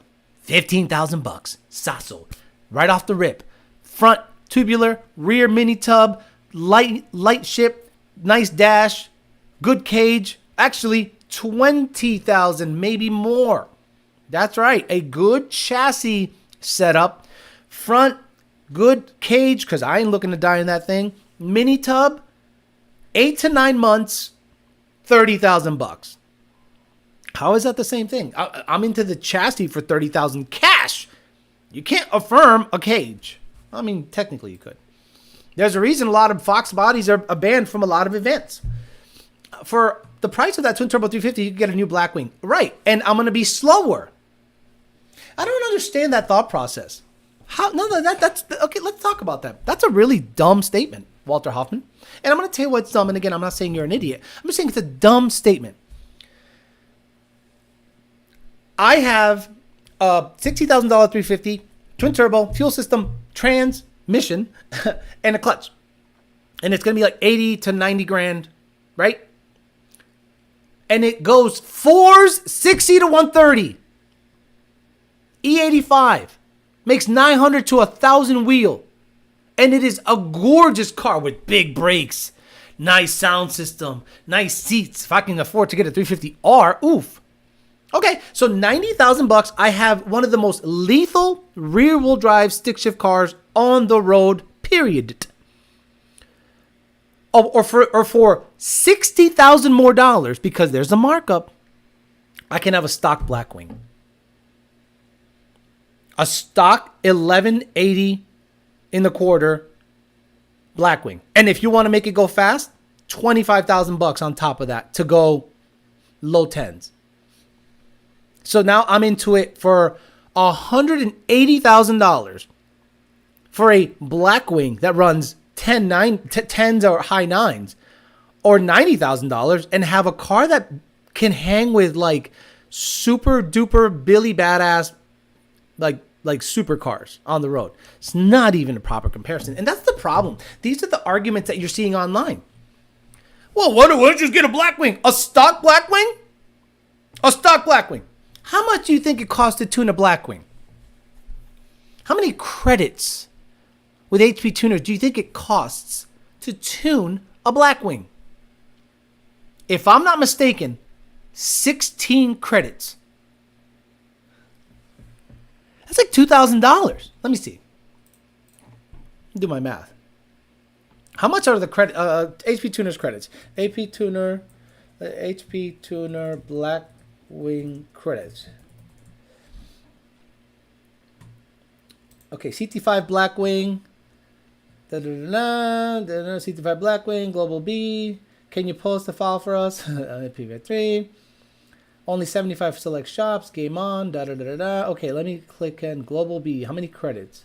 $15,000. Sasso. Right off the rip. Front tubular, rear mini tub, light ship, nice dash, good cage. Actually, 20,000, maybe more. That's right. A good chassis setup. Front, good cage, because I ain't looking to die in that thing. Mini tub, 8 to 9 months, $30,000. How is that the same thing? I'm into the chassis for $30,000 cash. You can't affirm a cage. I mean, technically you could. There's a reason a lot of Fox bodies are banned from a lot of events. For the price of that twin turbo 350, you can get a new Blackwing. Right. And I'm going to be slower. I don't understand that thought process. How? No, that's okay. Let's talk about that. That's a really dumb statement, Walter Hoffman. And I'm going to tell you what's dumb. And again, I'm not saying you're an idiot. I'm just saying it's a dumb statement. I have a $60,000 350, twin turbo, fuel system, transmission, and a clutch. And it's going to be like 80 to 90 grand, right? And it goes 4s, 60 to 130. E85 makes 900 to 1,000 wheel. And it is a gorgeous car with big brakes, nice sound system, nice seats. If I can afford to get a 350R, oof. Okay, so $90,000, I have one of the most lethal rear-wheel drive stick shift cars on the road, period. Oh, or for $60,000 more dollars, because there's a markup, I can have a stock Blackwing. A stock 1180 in the quarter Blackwing. And if you want to make it go fast, $25,000 on top of that to go low tens. So now I'm into it for $180,000 for a Blackwing that runs 10s or high 9s. or $90,000 and have a car that can hang with like super duper Billy badass like supercars on the road. It's not even a proper comparison. And that's the problem. These are the arguments that you're seeing online. Well, why don't we just get a Blackwing? A stock Blackwing? A stock Blackwing. How much do you think it costs to tune a Blackwing? How many credits with HP tuners do you think it costs to tune a Blackwing? If I'm not mistaken, 16 credits. That's like $2,000. Let me see. Do my math. How much are the credit? HP Tuner's credits. HP Tuner Blackwing credits. Okay, CT5 Blackwing. CT5 Blackwing, Global B. Can you post the file for us? PV3. Only 75 select shops. Game on. Okay, let me click on Global B. How many credits?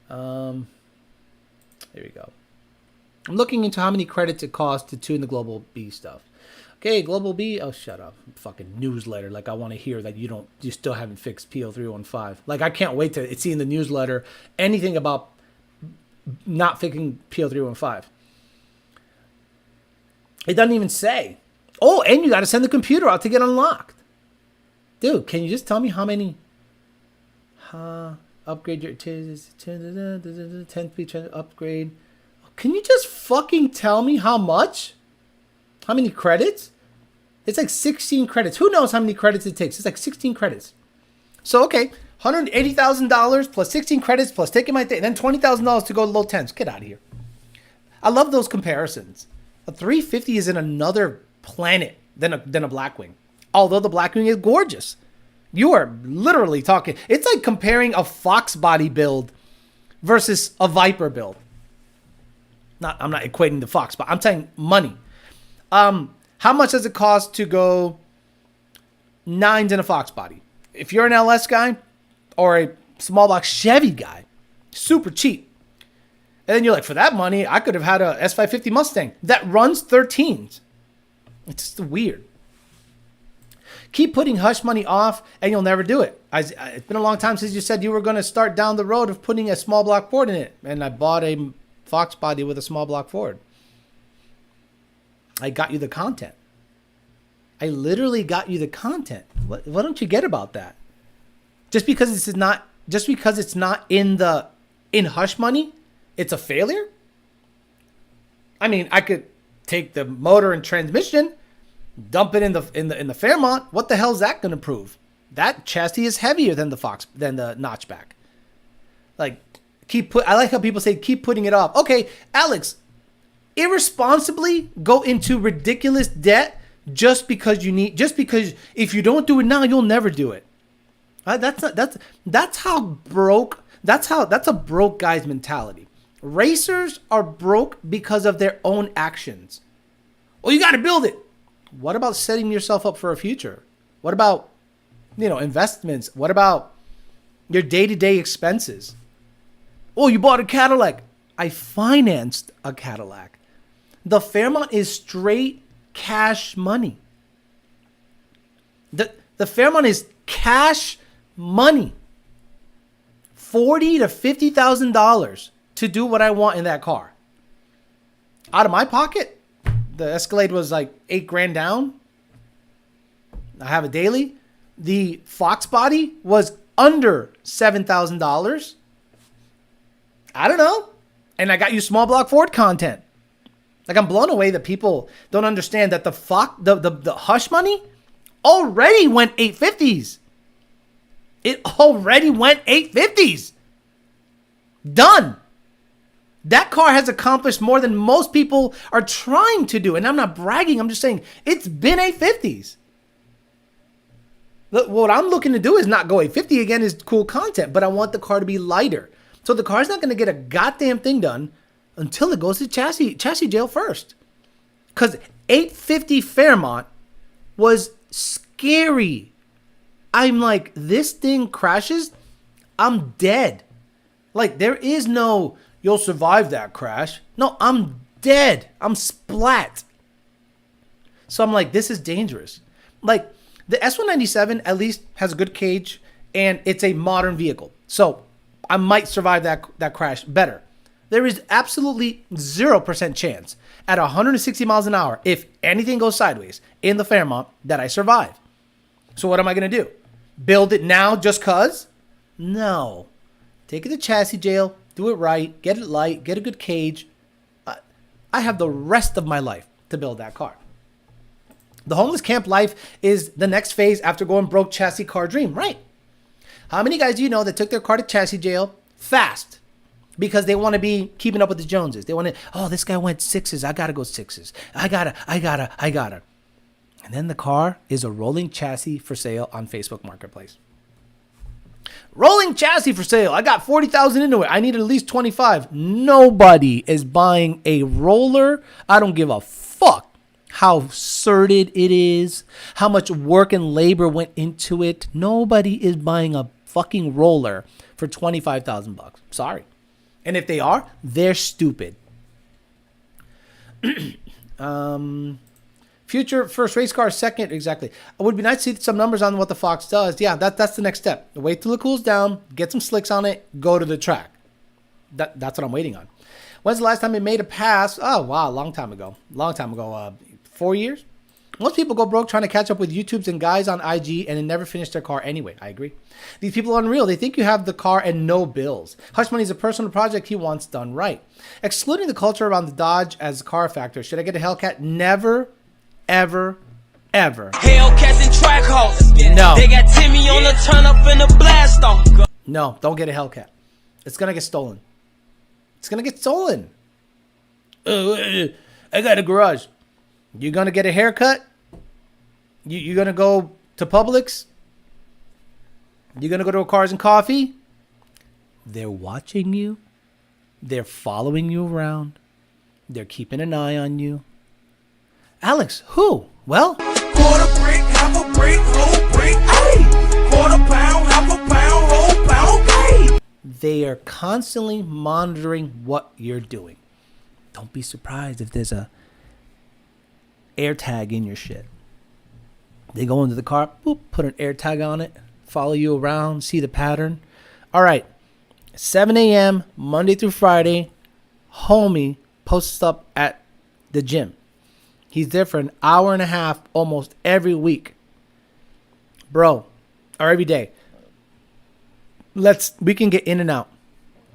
Here we go. I'm looking into how many credits it costs to tune the Global B stuff. Okay, Global B. Oh, shut up. Fucking newsletter. Like, I want to hear that you still haven't fixed PO315. Like, I can't wait to see in the newsletter anything about not fixing PO315. It doesn't even say. Oh, and you got to send the computer out to get unlocked. Dude, can you just tell me how many? Upgrade your 10-speed upgrade. Can you just fucking tell me how much? How many credits? It's like 16 credits. Who knows how many credits it takes? It's like 16 credits. So, okay, $180,000 plus 16 credits plus taking my thing, then $20,000 to go to low 10s. Get out of here. I love those comparisons. A 350 is in another planet than a Blackwing. Although the Blackwing is gorgeous. You are literally talking. It's like comparing a Fox body build versus a Viper build. I'm not equating the Fox, but I'm saying money. How much does it cost to go 9s in a Fox body? If you're an LS guy or a small block Chevy guy, super cheap. And then you're like, for that money, I could have had a S550 Mustang that runs 13s. It's just weird. Keep putting hush money off and you'll never do it. It's been a long time since you said you were going to start down the road of putting a small block Ford in it. And I bought a Fox body with a small block Ford. I got you the content. I literally got you the content. What don't you get about that? Just because it's not in hush money, it's a failure? I mean, I could take the motor and transmission, dump it in the Fairmont. What the hell is that going to prove? That chassis is heavier than the notchback. Like, I like how people say keep putting it off. Okay, Alex, irresponsibly go into ridiculous debt just because if you don't do it now, you'll never do it. That's a broke guy's mentality. Racers are broke because of their own actions. Well, you got to build it. What about setting yourself up for a future? What about, investments? What about your day-to-day expenses? Oh, you bought a Cadillac. I financed a Cadillac. The Fairmont is straight cash money. The Fairmont is cash money. $40,000 to $50,000 to do what I want in that car. Out of my pocket, the Escalade was like $8,000 down. I have a daily. The Fox body was under $7,000. I don't know. And I got you small block Ford content. Like, I'm blown away that people don't understand that the hush money already went 850s. It already went 850s. Done. That car has accomplished more than most people are trying to do. And I'm not bragging. I'm just saying it's been 850s. What I'm looking to do is not go 850 again, is cool content, but I want the car to be lighter. So the car's not going to get a goddamn thing done until it goes to chassis jail first. Because 850 Fairmont was scary. I'm like, this thing crashes, I'm dead. Like, there is no, you'll survive that crash. No, I'm dead. I'm splat. So I'm like, this is dangerous. Like the S197 at least has a good cage and it's a modern vehicle. So I might survive that crash better. There is absolutely 0% chance at 160 miles an hour, if anything goes sideways in the Fairmont, that I survive. So what am I going to do? Build it now just cause? No. Take it to chassis jail, do it right, get it light, get a good cage. I have the rest of my life to build that car. The homeless camp life is the next phase after going broke chassis car dream, right? How many guys do you know that took their car to chassis jail fast because they want to be keeping up with the Joneses? They want to, oh, this guy went 6s. I got to go 6s. I gotta. And then the car is a rolling chassis for sale on Facebook Marketplace. Rolling chassis for sale. I got 40,000 into it. I need at least 25. Nobody is buying a roller. I don't give a fuck how sorted it is, how much work and labor went into it. Nobody is buying a fucking roller for 25,000 bucks. Sorry. And if they are, they're stupid. Future first, race car second, exactly. It would be nice to see some numbers on what the Fox does. Yeah, that's the next step. Wait till it cools down, get some slicks on it, go to the track. That's what I'm waiting on. When's the last time it made a pass? Oh, wow, long time ago. 4 years? Most people go broke trying to catch up with YouTubes and guys on IG and then never finish their car anyway. I agree. These people are unreal. They think you have the car and no bills. Hush Money is a personal project he wants done right. Excluding the culture around the Dodge as a car factor, should I get a Hellcat? Never, ever, ever. Hellcats and track hoes. No. They got Timmy on the turn up in the blast off. No, don't get a Hellcat. It's going to get stolen. It's going to get stolen. I got a garage. You going to get a haircut? You going to go to Publix? You going to go to a Cars and Coffee? They're watching you. They're following you around. They're keeping an eye on you. Alex, who? Well, Quarter brick, half a brick, whole brick, ayy. Quarter pound, half a pound, whole pound, ayy. they are constantly monitoring what you're doing. Don't be surprised if there's a air tag in your shit. They go into the car, boop, put an air tag on it, follow you around, see the pattern. All right, 7 a.m., Monday through Friday, homie posts up at the gym. He's there for an hour and a half almost every week. Bro, or every day. We can get in and out.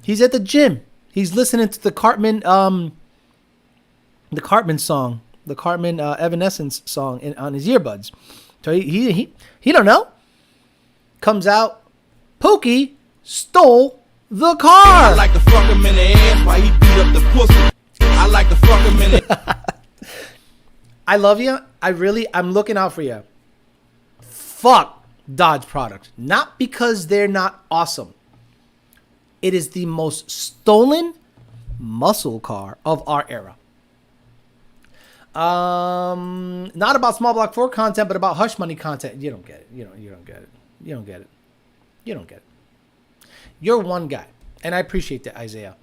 He's at the gym. He's listening to the Cartman song, the Cartman Evanescence song on his earbuds. So he don't know. Comes out, Pookie stole the car. I like to fuck him in the ass while he beat up the pussy. I like to fuck him in the I love you. I'm looking out for you. Fuck Dodge products. Not because they're not awesome. It is the most stolen muscle car of our era. Not about small block 4 content, but about hush money content. You don't get it. You don't get it. You don't get it. You don't get it. You're one guy, and I appreciate that, Isaiah.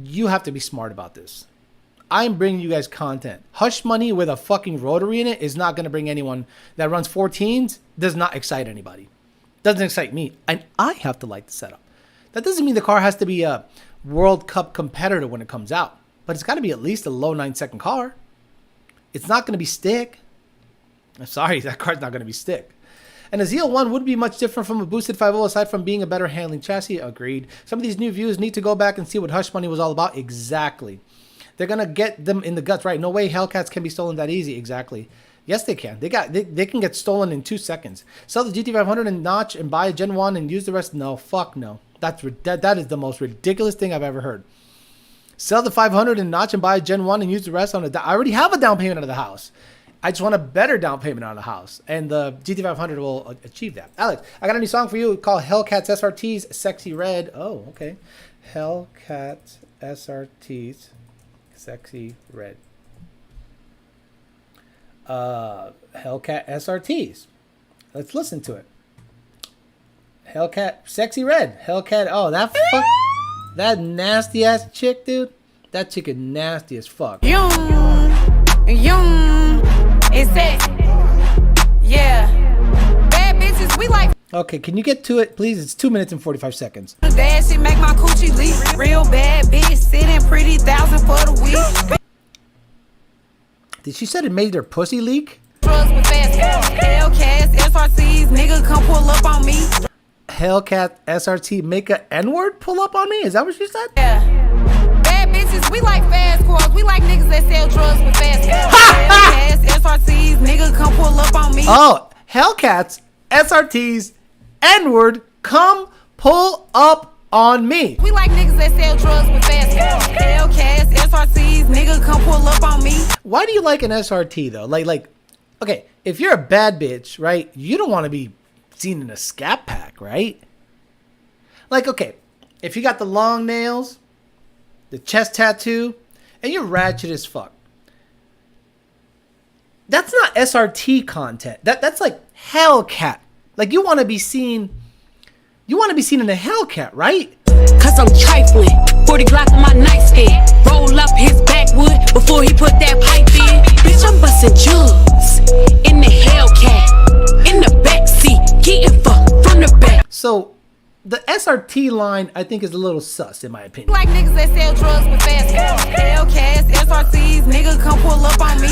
You have to be smart about this. I'm bringing you guys content. Hush money with a fucking rotary in it is not going to bring anyone that runs 14s. Does not excite anybody. Doesn't excite me. And I have to like the setup. That doesn't mean the car has to be a World Cup competitor when it comes out. But it's got to be at least a low 9-second car. It's not going to be stick. I'm sorry, that car's not going to be stick. And a ZL1 would be much different from a boosted 5.0 aside from being a better handling chassis. Agreed. Some of these new views need to go back and see what Hush Money was all about. Exactly. They're going to get them in the guts, right? No way Hellcats can be stolen that easy. Exactly. Yes, they can. They can get stolen in 2 seconds. Sell the GT500 and notch and buy a Gen 1 and use the rest. No, fuck no. That is the most ridiculous thing I've ever heard. Sell the 500 and notch and buy a Gen 1 and use the rest on it. I already have a down payment on the house. I just want a better down payment on the house. And the GT500 will achieve that. Alex, I got a new song for you called Hellcats SRTs Sexy Red. Oh, okay. Hellcats SRTs Sexy Red. Hellcat SRTs. Let's listen to it. Hellcat Sexy Red. Hellcat. Oh, that nasty ass chick, dude. That chick is nasty as fuck. Yum, yum. Okay, can you get to it, please? It's 2 minutes and 45 seconds. That shit make my coochie leak. Real bad bitch, sitting pretty, 1,000 for the week. Did she said it made her pussy leak? Drugs with fast Hellcats, SRCs, nigga come pull up on me. Hellcat SRT make a N-word pull up on me? Is that what she said? Yeah. Bad bitches, we like fast cars. We like niggas that sell drugs with fast Hellcats, SRCs, nigga come pull up on me. Oh, Hellcats, SRTs, N-word, come pull up on me. We like niggas that sell drugs with fast Hellcats, SRCs, nigga come pull up on me. Why do you like an SRT though? Like, okay, if you're a bad bitch, right, you don't want to be seen in a scat pack, right? Like, okay, if you got the long nails, the chest tattoo, and you're ratchet as fuck, that's not SRT content. That's like Hellcat. Like, you want to be seen in a Hellcat, right? Cause I'm trifling, 40 Glock on my nightstand. Roll up his backwood before he put that pipe in. Bitch, I'm busting jugs in the Hellcat, in the backseat, getting fucked from the back. So the SRT line, I think, is a little sus, in my opinion. Like niggas that sell drugs with fast Hellcats, SRCs, nigga come pull up on me.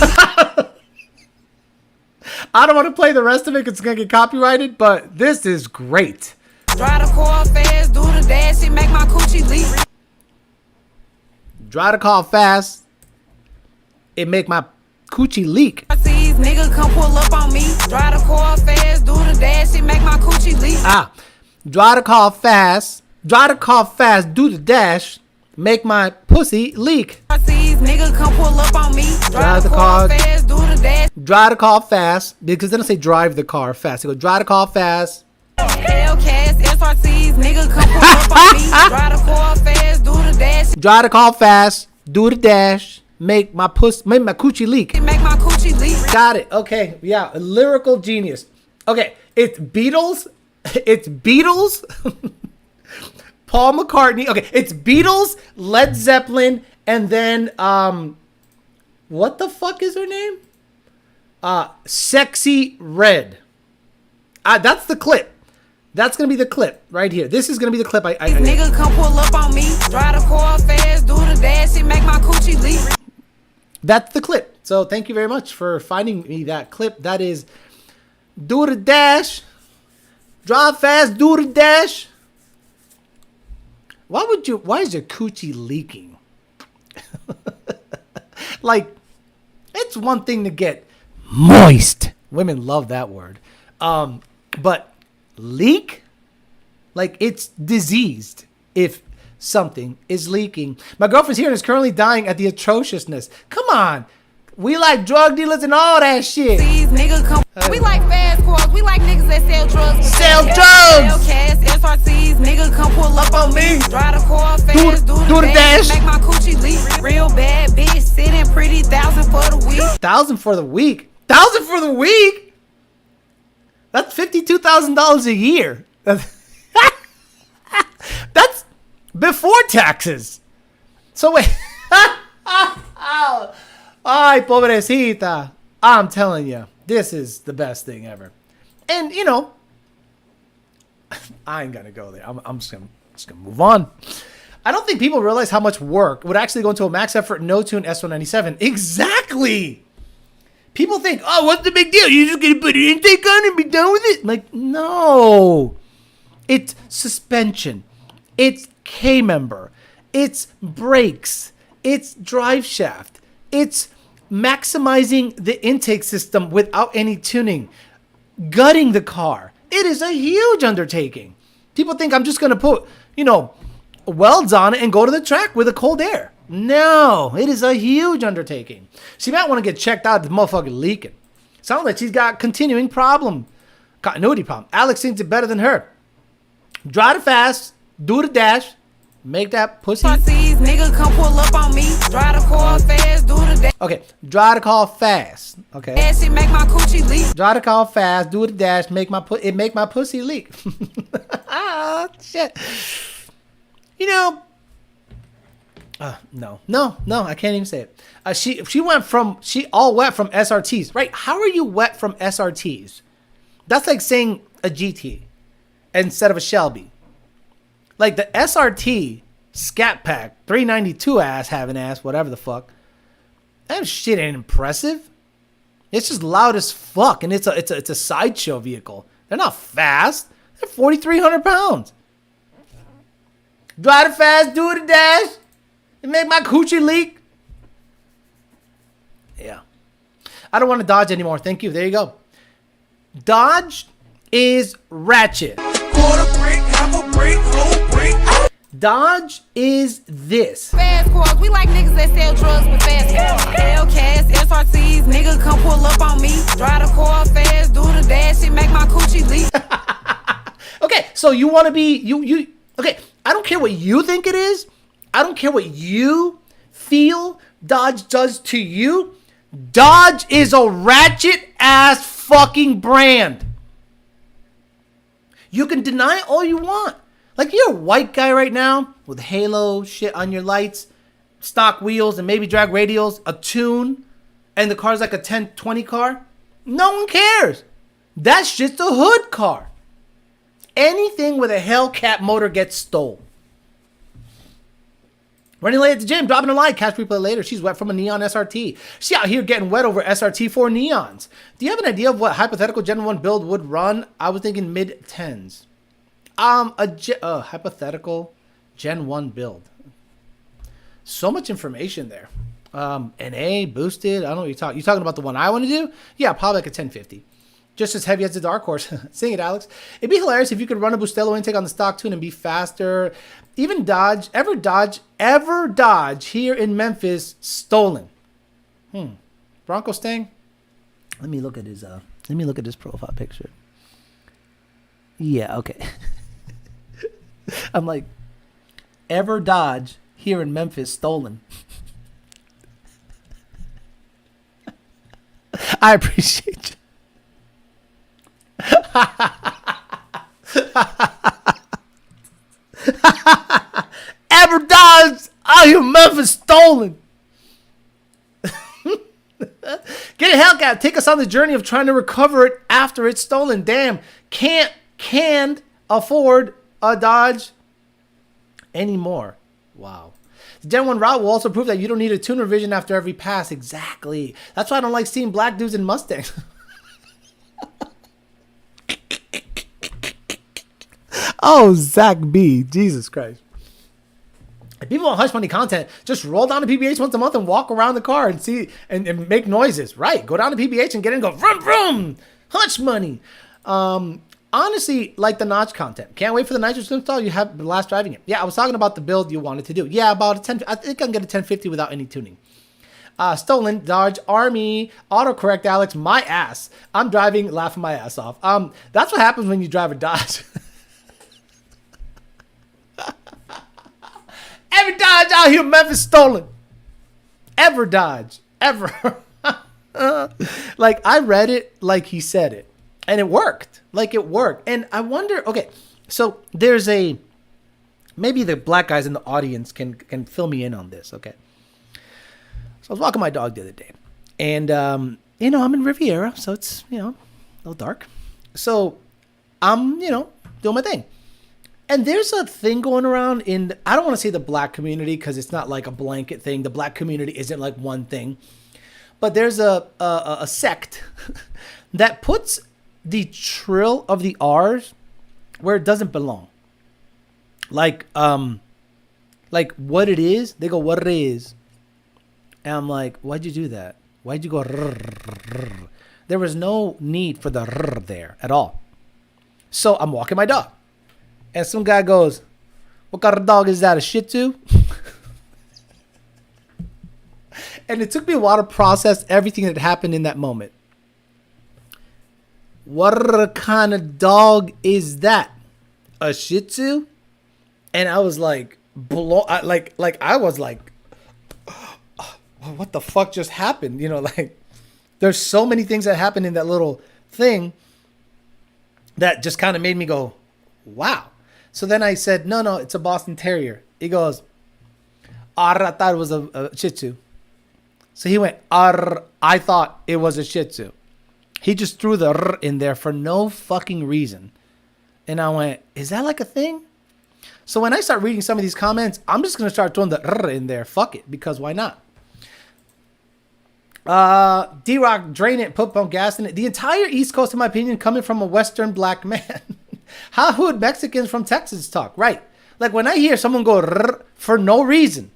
I don't want to play the rest of it because it's going to get copyrighted, but this is great. Drive the car fast, do the dash, it make my coochie leak. Drive the car fast, it make my coochie leak. SRCs, nigga come pull up on me. Drive the car fast, do the dash, it make my coochie leak. Drive the car fast, do the dash, make my pussy leak. SRCs, nigga come pull up on me. Drive the car fast, do the dash. Drive the car fast, because they don't say drive the car fast. They go drive the car fast. Hellcats, SRCs, nigga come pull up on me. Drive the car fast, do the dash. Drive the car fast, do the dash, make my coochie leak. It make my coochie leak. Got it. Okay. Yeah. A lyrical genius. Okay. It's Beatles. It's Beatles. Paul McCartney. Okay. It's Beatles, Led Zeppelin, and then what the fuck is her name? Sexy Red. That's the clip. That's gonna be the clip right here. This is gonna be the clip. Nigga come pull up on me. Drive the car fast, do the dash, it make my coochie leak. That's the clip. So thank you very much for finding me that clip. That is do the dash, drive fast, do the dash. Why is your coochie leaking? Like, it's one thing to get moist. Women love that word. But leak? Like, it's diseased if something is leaking. My girlfriend's here and is currently dying at the atrociousness. Come on. We like drug dealers and all that shit. These niggas come. We like fast cars. We like niggas that sell drugs. Sell drugs. Hellcats, SRCs, nigga come pull up on me. Drive the car fast, do the dash. Make my coochie leak. Real bad bitch, sitting pretty, 1,000 for the week. 1,000 for the week? 1,000 for the week? That's $52,000 a year. That's before taxes. So wait. Ay, pobrecita. I'm telling you, this is the best thing ever. And, you know, I ain't gonna go there. I'm just gonna move on. I don't think people realize how much work would actually go into a max effort no-tune S197. Exactly. People think, oh, what's the big deal? You're just gonna put an intake on and be done with it? Like, no. It's suspension. It's K-member. It's brakes. It's drive shaft. It's maximizing the intake system without any tuning. Gutting the car. It is a huge undertaking. People think I'm just going to put, welds on it and go to the track with a cold air. No, it is a huge undertaking. She might want to get checked out if the motherfucker leaking. Sounds like she's got continuity problem. Alex thinks it better than her. Drive it fast. Do the dash. Make that pussy. Nigga come pull up on me. Drive the car fast, do the dash. Okay, drive the car fast. Okay. That shit make my coochie leak. Drive the car fast, do the dash, make my pussy leak. Ah, shit. No, I can't even say it. She all wet from SRTs, right? How are you wet from SRTs? That's like saying a GT. instead of a Shelby. Like the SRT Scat Pack 392 ass having ass, whatever the fuck. That shit ain't impressive. It's just loud as fuck, and it's a sideshow vehicle. They're not fast. They're 4,300 pounds. Drive it fast, do it a dash, and make my coochie leak. Yeah. I don't want to Dodge anymore. Thank you. There you go. Dodge is ratchet. Quarter brick, half a brick, whole brick. Dodge is this. Fast cars, we like niggas that sell drugs with fast cars. Hellcats, SRTs, nigga come pull up on me. Drive the car fast, do the dash, it make my coochie leak. Okay, so you want to be, you, okay, I don't care what you think it is. I don't care what you feel Dodge does to you. Dodge is a ratchet ass fucking brand. You can deny it all you want. Like, you're a white guy right now with halo shit on your lights, stock wheels, and maybe drag radials, a tune, and the car's like a 1020 car. No one cares. That's just a hood car. Anything with a Hellcat motor gets stole. Running late at the gym, dropping a line, catch replay later. She's wet from a neon SRT. She's out here getting wet over SRT4 neons. Do you have an idea of what hypothetical Gen 1 build would run? I was thinking mid-10s. Hypothetical Gen 1 build. So much information there. NA, boosted. I don't know what you're talking. You talking about the one I want to do? Yeah, probably like a 1050. Just as heavy as the Dark Horse. Sing it, Alex. It'd be hilarious if you could run a Bustelo intake on the stock tune and be faster. Even Dodge here in Memphis, stolen. Bronco Stang. Let me look at his profile picture. Yeah, okay. I'm like, ever Dodge here in Memphis, stolen. I appreciate you. Ever Dodge out here in Memphis, stolen. Get a Hellcat. Take us on the journey of trying to recover it after it's stolen. Damn, can't afford a Dodge anymore. Wow. The Gen 1 route will also prove that you don't need a tune revision after every pass. Exactly. That's why I don't like seeing black dudes in Mustangs. Oh, Zach B. Jesus Christ. If people want hush money content, just roll down to PBH once a month and walk around the car and see and make noises. Right. Go down to PBH and get in and go vroom vroom. Hush money. Honestly, like the notch content. Can't wait for the nitrous install. You have the last driving it. Yeah, I was talking about the build you wanted to do. Yeah, about a 10. I think I can get a 1050 without any tuning. Stolen, Dodge, Army, autocorrect, Alex, my ass. I'm driving, laughing my ass off. That's what happens when you drive a Dodge. Every Dodge out here in Memphis, stolen. Ever Dodge. Ever. Like, I read it like he said it. And it worked. Like, it worked. And I wonder, okay, so there's maybe the black guys in the audience can fill me in on this, okay? So I was walking my dog the other day. And, I'm in Riviera, so it's, a little dark. So I'm, doing my thing. And there's a thing going around in, I don't want to say the black community because it's not like a blanket thing. The black community isn't like one thing. But there's a sect that puts the trill of the R's where it doesn't belong. Like what it is, they go, what it is. And I'm like, why'd you do that? Why'd you go rrr? There was no need for the rrr there at all. So I'm walking my dog. And some guy goes, what kind of dog is that, a Shih Tzu? And it took me a while to process everything that happened in that moment. What kind of dog is that? A Shih Tzu? And I was like, I was like, what the fuck just happened? There's so many things that happened in that little thing that just kind of made me go, wow. So then I said, no, it's a Boston Terrier. He goes, I thought it was a Shih Tzu. So he went, I thought it was a Shih Tzu. He just threw the R in there for no fucking reason. And I went, is that like a thing? So when I start reading some of these comments, I'm just going to start throwing the in there. Fuck it, because why not? D-Rock, drain it, put pump gas in it. The entire East Coast, in my opinion, coming from a Western black man. How would Mexicans from Texas talk? Right. Like when I hear someone go for no reason,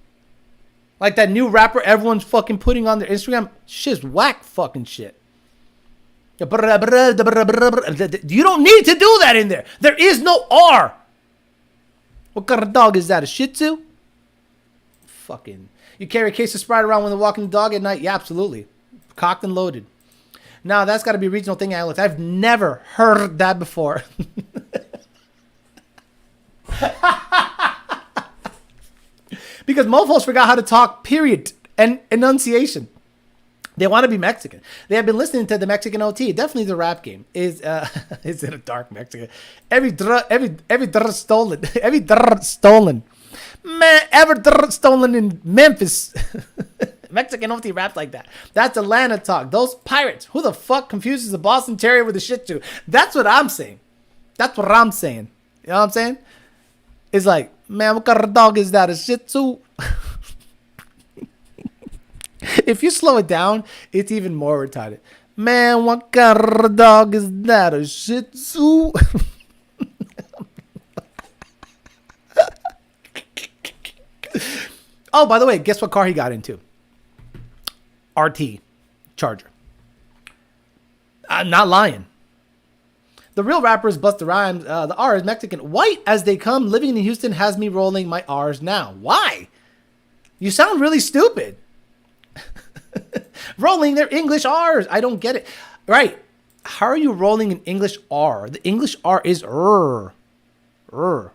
like that new rapper everyone's fucking putting on their Instagram, shit's whack fucking shit. You don't need to do that in there. There is no R. What kind of dog is that? A Shih Tzu? Fucking. You carry a case of Sprite around when they're walking the dog at night? Yeah, absolutely. Cocked and loaded. Now, that's got to be a regional thing, Alex. I've never heard that before. Because mofos forgot how to talk, period, and enunciation. They want to be Mexican. They have been listening to the Mexican OT. Definitely the rap game is it a dark Mexican? Every drr stolen. Every drr stolen. Man, ever drr stolen in Memphis. Mexican OT raps like that. That's Atlanta talk. Those pirates. Who the fuck confuses a Boston Terrier with a Shih Tzu? That's what I'm saying. That's what I'm saying. You know what I'm saying? It's like, man, what kind of dog is that? A Shih Tzu? If you slow it down, it's even more retarded. Man, what kind of dog is that? A Shih Tzu? Oh, by the way, guess what car he got into? RT Charger. I'm not lying. The real rappers bust the rhymes. The R is Mexican. White as they come. Living in Houston has me rolling my R's now. Why? You sound really stupid. Rolling their English R's. I don't get it. Right. How are you rolling an English R? The English R is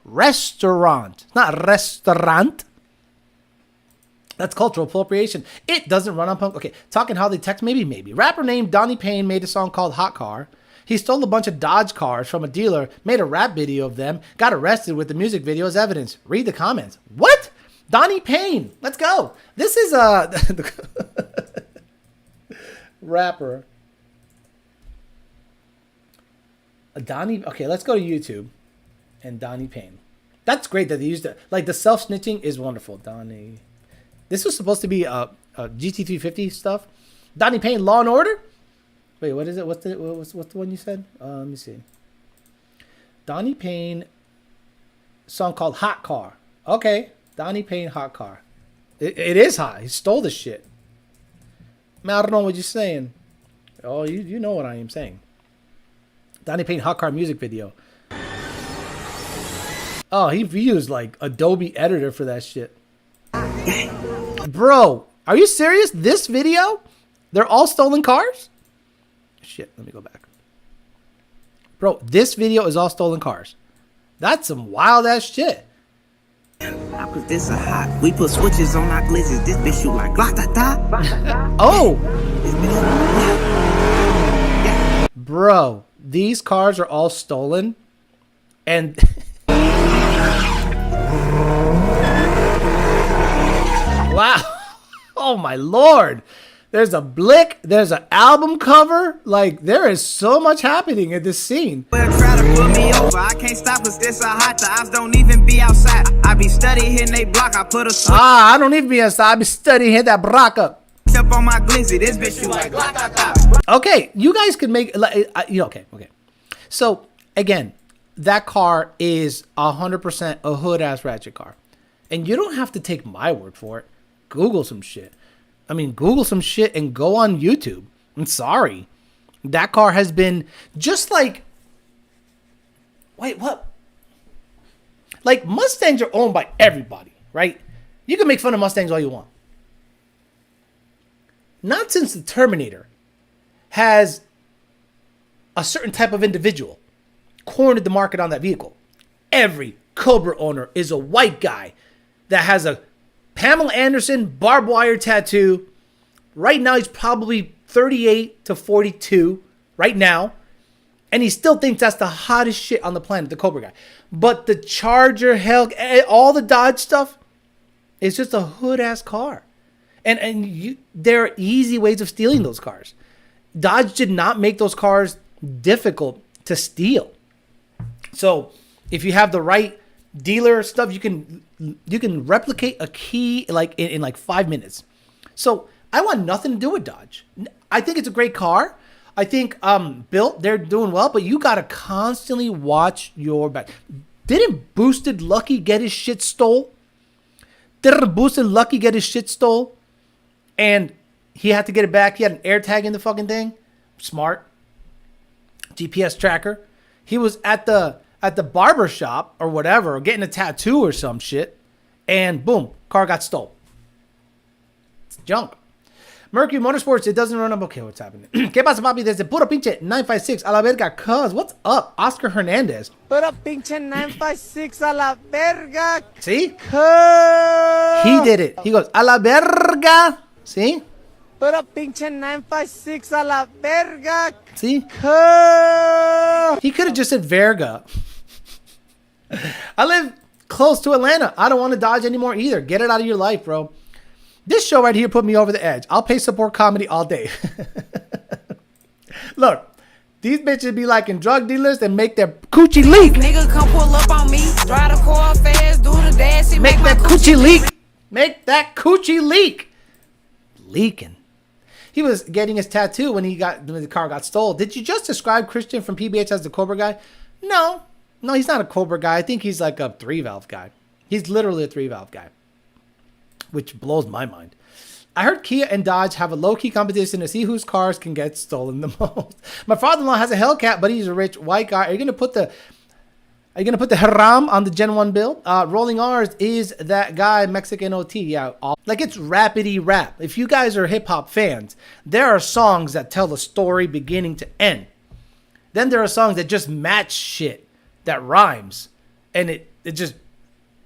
restaurant. It's not restaurant. That's cultural appropriation. It doesn't run on punk. Okay, talking how they text, maybe. Rapper named Donnie Payne made a song called Hot Car. He stole a bunch of Dodge cars from a dealer, made a rap video of them, got arrested with the music video as evidence. Read the comments. What? Donnie Payne. Let's go. This is rapper. Donnie. Okay, let's go to YouTube and Donnie Payne. That's great that they used it. Like the self-snitching is wonderful. Donnie. This was supposed to be a GT350 stuff. Donnie Payne, Law and Order. Wait, what is it? What's the one you said? Let me see. Donnie Payne song called Hot Car. Okay, Donnie Payne Hot Car. It is hot. He stole the shit. Man, I don't know what you're saying. Oh, you know what I am saying. Donnie Payne Hot Car music video. Oh, he used like Adobe Editor for that shit. Bro, are you serious? This video? They're all stolen cars? Shit, let me go back. Bro, this video is all stolen cars. That's some wild ass shit. I put this a hot. We put switches on our glizzies. This bitch shoot like glata. Oh, This bitch. bro, these cars are all stolen. And wow. Oh my lord. There's a blick. There's an album cover. Like, there is so much happening in this scene. Well, try to put me over. I can't stop cause this a hot. The ops don't even be outside. I be studying hitting they block. I put a switch I don't even be outside. I be studying, hit that Brock up. up on my glizzy. This bitch shoot like glata. Okay, you guys could make, like, okay. So, again, that car is 100% a hood-ass ratchet car. And you don't have to take my word for it. Google some shit. Google some shit and go on YouTube. I'm sorry. That car has been just like... Wait, what? Like, Mustangs are owned by everybody, right? You can make fun of Mustangs all you want. Not since the Terminator has a certain type of individual cornered the market on that vehicle. Every Cobra owner is a white guy that has a Pamela Anderson barbed wire tattoo. Right now, he's probably 38 to 42 right now. And he still thinks that's the hottest shit on the planet, the Cobra guy. But the Charger, hell, all the Dodge stuff is just a hood-ass car. And there are easy ways of stealing those cars. Dodge did not make those cars difficult to steal. So if you have the right dealer stuff, you can replicate a key like in like 5 minutes. So I want nothing to do with Dodge. I think it's a great car. I think built, they're doing well, but you gotta constantly watch your back. Didn't Boosted Lucky get his shit stole? Didn't Boosted Lucky get his shit stole? And he had to get it back. He had an air tag in the fucking thing. Smart. GPS tracker. He was at the barber shop or whatever, or getting a tattoo or some shit, and boom, car got stole. It's junk. Mercury Motorsports, it doesn't run up. Okay, what's happening? ¿Qué pasa, papi? Desde puro pinche 956 a la verga. Cuz, what's up? Oscar Hernandez. Puro pinche 956 a la verga. See? He did it. He goes, a la verga. See? Puro pinche 956 a la verga. See? He could have just said verga. I live close to Atlanta. I don't want to Dodge anymore either. Get it out of your life, bro. This show right here put me over the edge. I'll pay support comedy all day. Look, these bitches be like in drug dealers and make their coochie leak. Nigga come pull up on me. Drive the car fast, do the dash. It Make that coochie leak. Make that coochie leak. Leaking. He was getting his tattoo when the car got stolen. Did you just describe Christian from PBH as the Cobra guy? No, he's not a Cobra guy. I think he's like a 3-valve guy. He's literally a 3-valve guy, which blows my mind. I heard Kia and Dodge have a low-key competition to see whose cars can get stolen the most. My father-in-law has a Hellcat, but he's a rich white guy. Are you gonna put the Haram on the Gen 1 build? Rolling R's is that guy, Mexican OT. Yeah, like it's rapidy rap. If you guys are hip-hop fans, there are songs that tell the story beginning to end. Then there are songs that just match shit, that rhymes. And it just,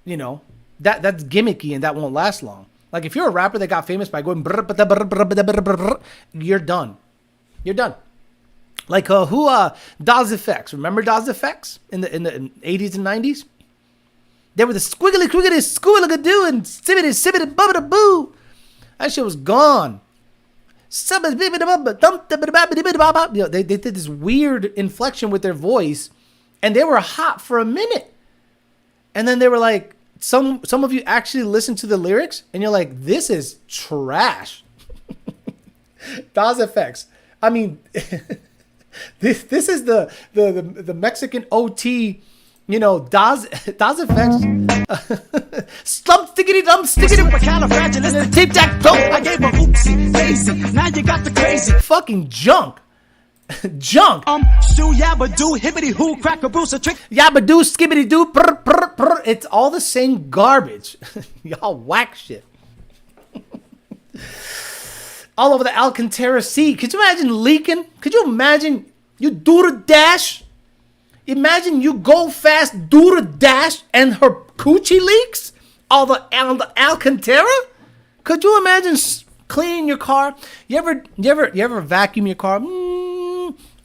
that's gimmicky and that won't last long. Like if you're a rapper that got famous by going you're done. You're done. Like Daz Effects. Remember Daz Effects in the 80s and 90s? They were the squiggly squiggle and sibbity bubbity boo. That shit was gone. They did this weird inflection with their voice, and they were hot for a minute. And then they were like, some of you actually listen to the lyrics, and you're like, this is trash. Daz Effects. I mean, this is the Mexican OT, Daz Effects. Slump stickity dum stickity. Tape jack dope. I gave a oopsie daisy. Now you got the crazy. Fucking junk. Junk. Shoo yabba doo hibbity hoo crack a bruise a trick. Yabba doo skibbity doo. Prr, prr, prr. It's all the same garbage. Y'all whack shit. All over the Alcantara Sea. Could you imagine leaking? Could you imagine you do the dash? Imagine you go fast, do the dash, and her coochie leaks on the Alcantara? Could you imagine cleaning your car? You ever vacuum your car?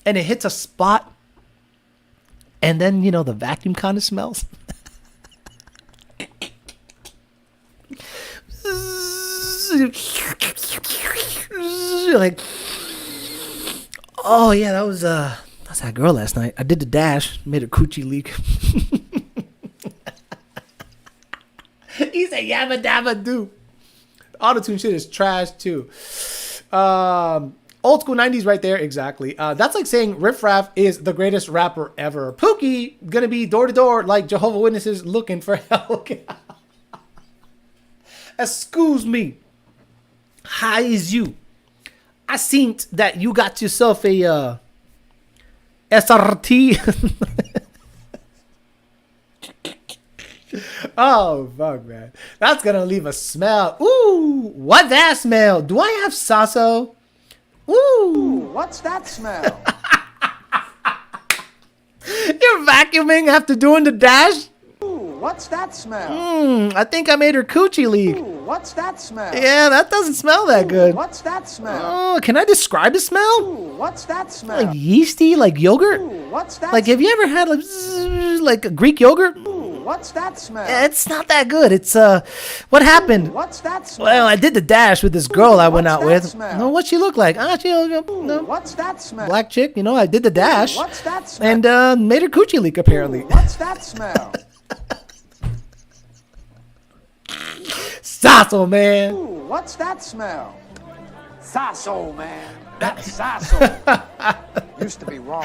And it hits a spot, and then the vacuum kind of smells. Like, oh yeah, that was that girl last night. I did the dash, made a coochie leak. He said yabba dabba doo. Auto-tune shit is trash too. Old school 90s right there, exactly. That's like saying Riff Raff is the greatest rapper ever. Pookie gonna be door to door like Jehovah's Witnesses looking for help. Excuse me. How is you? I seen that you got yourself a SRT. Oh, fuck, man. That's going to leave a smell. Ooh, what's that smell? Do I have Sasso? Ooh. What's that smell? You're vacuuming after doing the dash? What's that smell? I think I made her coochie leak. What's that smell? Yeah, that doesn't smell that good. What's that smell? Oh, can I describe the smell? What's that smell? Like yeasty, like yogurt? What's that? Like, have you ever had like a Greek yogurt? What's that smell? It's not that good. It's what happened? What's that smell? Well, I did the dash with this girl I went out What's that with. smell? No, what she look like? She What's that smell? black chick. You know, I did the dash What's that smell? and made her coochie leak apparently. What's that smell? Sasso, man. What's that smell? Sasso, man. That's Sasso. Used to be wrong.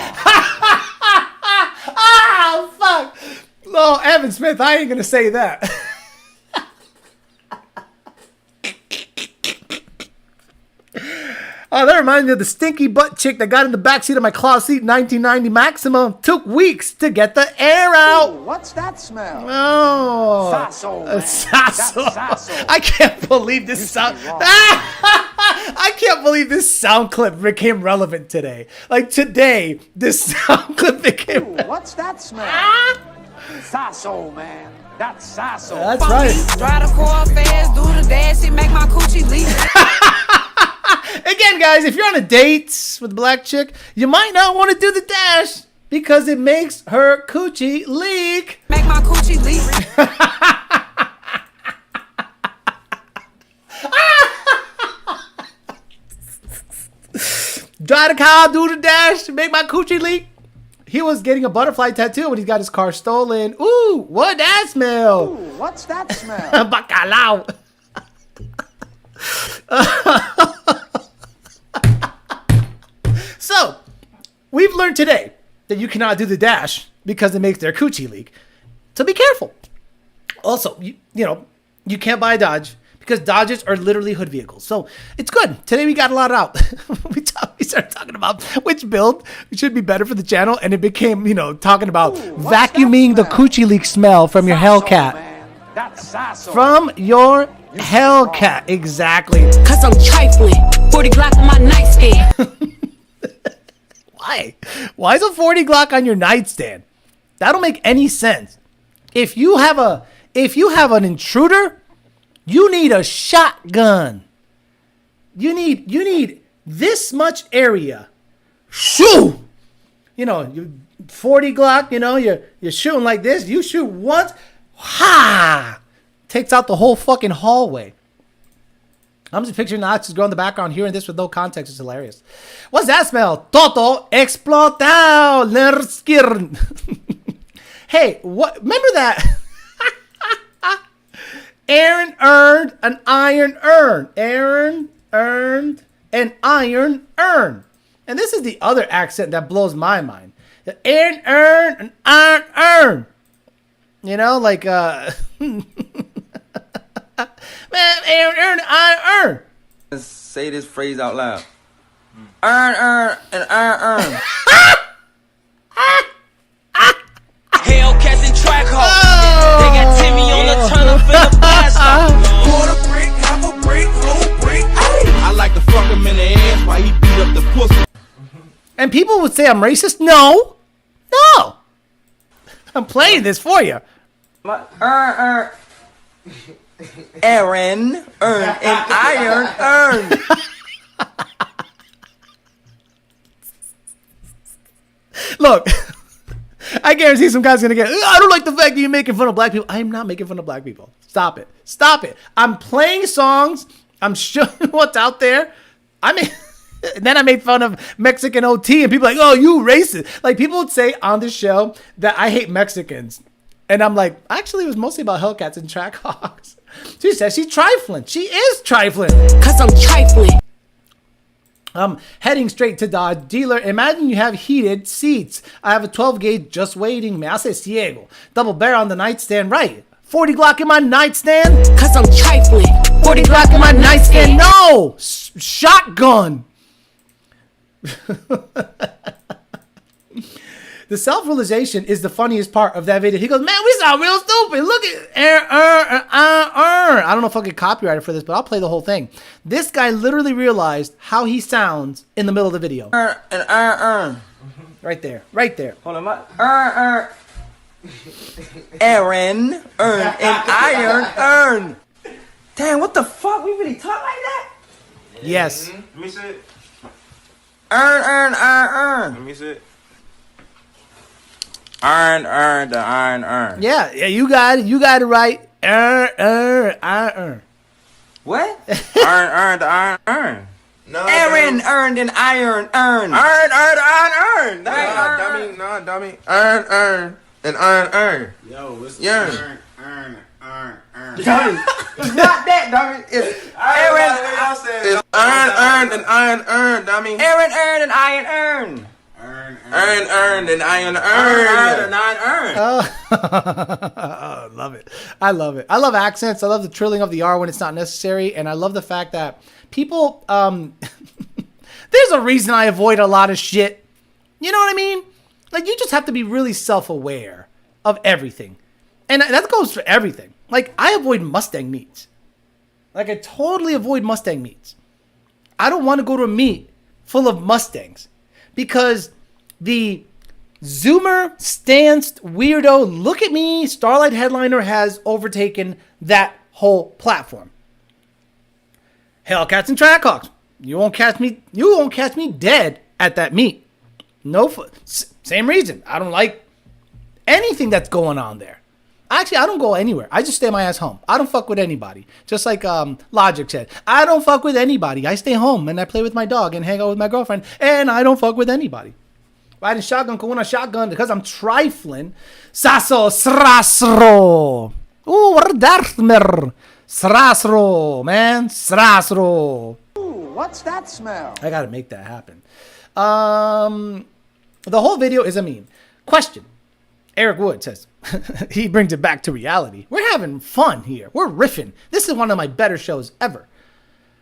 Ah, fuck. No, Evan Smith, I ain't gonna say that. Oh, that reminds me of the stinky butt chick that got in the backseat of my closet seat in 1990 Maxima. Took weeks to get the air out. What's that smell? Oh. Sasso, man. Sasso. That's Sasso. I can't believe this sound. I can't believe this sound clip became relevant today. Like today, this sound clip became. What's that smell? Sasso, man. That's Sasso. That's right. Drive the car fast, do the dash, it make my coochie leak. Again, guys, if you're on a date with a black chick, you might not want to do the dash because it makes her coochie leak. Make my coochie leak. Drive the car, do the dash, make my coochie leak. He was getting a butterfly tattoo when he got his car stolen. Ooh, what that smell? What's that smell? Bacalao. So, we've learned today that you cannot do the dash because it makes their coochie leak. So be careful. Also, you know, you can't buy a Dodge because Dodges are literally hood vehicles. So it's good. Today we got a lot out. We started talking about which build should be better for the channel, and it became, you know, talking about vacuuming the coochie leak smell from your Hellcat. Man. That's Sasso. From your Hellcat, exactly. Cause I'm trifling. 40 Glock on my nightstand. Why? Why is a 40 Glock on your nightstand? That don't make any sense. If you have an intruder, you need a shotgun. You need this much area. Shoo! You know, you 40 Glock, you know, you're shooting like this. You shoot once, ha! Takes out the whole fucking hallway. I'm just picturing the oxys grow in the background, hearing this with no context. It's hilarious. What's that smell? Toto explotado. Hey, what? Remember that? Aaron earned an iron urn. Aaron earned an iron urn. And this is the other accent that blows my mind. Aaron earned an iron urn. You know, like, man, Aaron, I earn. Say this phrase out loud. Earn, and earn. Hellcats and track hoes. They got Timmy on the turn up in the blast off. Quarter brick, half a brick, whole brick. I like to fuck him in the ass while he beat up the pussy. And people would say I'm racist. No. I'm playing this for you. Aaron, and iron, Look, I guarantee some guy's gonna get, I don't like the fact that you're making fun of black people. I am not making fun of black people. Stop it. I'm playing songs. I'm showing what's out there. I mean, then I made fun of Mexican OT and people like, oh, you racist. Like people would say on the show that I hate Mexicans. And I'm like, actually, it was mostly about Hellcats and Trackhawks. She says she's trifling. She is trifling. Cause I'm trifling. Heading straight to Dodge dealer. Imagine you have heated seats. I have a 12 gauge just waiting. Me hace ciego. Double barrel on the nightstand. Right. 40 Glock in my nightstand. Cause I'm trifling. 40 Glock in my nightstand. No! Shotgun. The self-realization is the funniest part of that video. He goes, man, we sound real stupid. Look at I don't know if I'll get copyrighted for this, but I'll play the whole thing. This guy literally realized how he sounds in the middle of the video. and Right there. Hold on, Aaron, and iron. Damn, what the fuck? We really talk like that? Yes. Let me see it. Earn. Let me see it. Earn, the earn. Yeah, you got it. You got it right. Earn. What? earn, the earn. No, Aaron earned an iron earn. Earn. No, Dummy. Earn. And earn. Yo, it's Yearn. earn. Dummy. It's not that, dummy. It's Aaron. It's earn and iron, dummy. Aaron earned an iron earn. Earn and iron Earn and iron earn. Oh, love it. I love it. I love accents. I love the trilling of the R when it's not necessary. And I love the fact that people, there's a reason I avoid a lot of shit. You know what I mean? Like, you just have to be really self-aware of everything. And that goes for everything. Like, I avoid Mustang meats. Like, I totally avoid Mustang meats. I don't want to go to a meet full of Mustangs because the Zoomer, stanced, weirdo, look at me, Starlight Headliner has overtaken that whole platform. Hellcats and Trackhawks. You won't catch me dead at that meet. No, same reason. I don't like anything that's going on there. Actually, I don't go anywhere. I just stay my ass home. I don't fuck with anybody. Just like Logic said, I don't fuck with anybody. I stay home and I play with my dog and hang out with my girlfriend, and I don't fuck with anybody. Riding shotgun, con una shotgun because I'm trifling. Sasso srasro. Ooh, Darthmer. Srasro, man. Srasro. Ooh, what's that smell? I gotta make that happen. The whole video is a meme. Question. Eric Wood says, he brings it back to reality. We're having fun here. We're riffing. This is one of my better shows ever.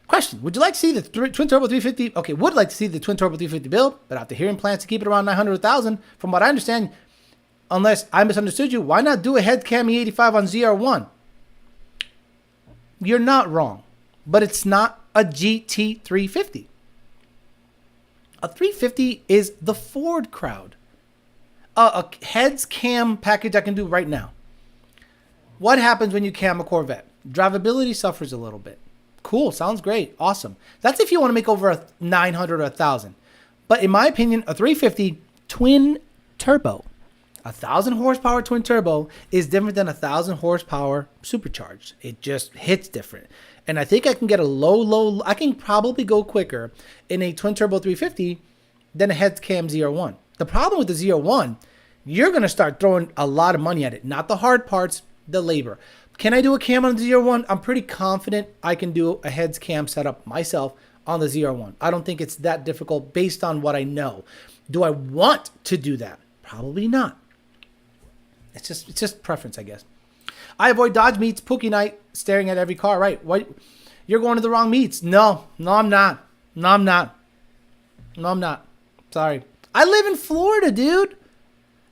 Question. Would you like to see the Twin Turbo 350? Okay, would like to see the Twin Turbo 350 build, but after hearing plans to keep it around 900,000, from what I understand, unless I misunderstood you, why not do a head cam E85 on ZR1? You're not wrong, but it's not a GT 350. A 350 is the Ford crowd. A heads cam package I can do right now. What happens when you cam a Corvette? Drivability suffers a little bit. Cool, sounds great, awesome. That's if you want to make over 900 or 1,000. But in my opinion, a 350 twin turbo, 1,000 horsepower twin turbo is different than 1,000 horsepower supercharged. It just hits different. And I think I can get a low, I can probably go quicker in a twin turbo 350 than a heads cam ZR1. The problem with the ZR1, you're going to start throwing a lot of money at it. Not the hard parts, the labor. Can I do a cam on the ZR1? I'm pretty confident I can do a heads cam setup myself on the ZR1. I don't think it's that difficult based on what I know. Do I want to do that? Probably not. It's just preference, I guess. I avoid Dodge meets, Pookie night, staring at every car. Right. What? You're going to the wrong meets. No, I'm not. Sorry. I live in Florida, dude.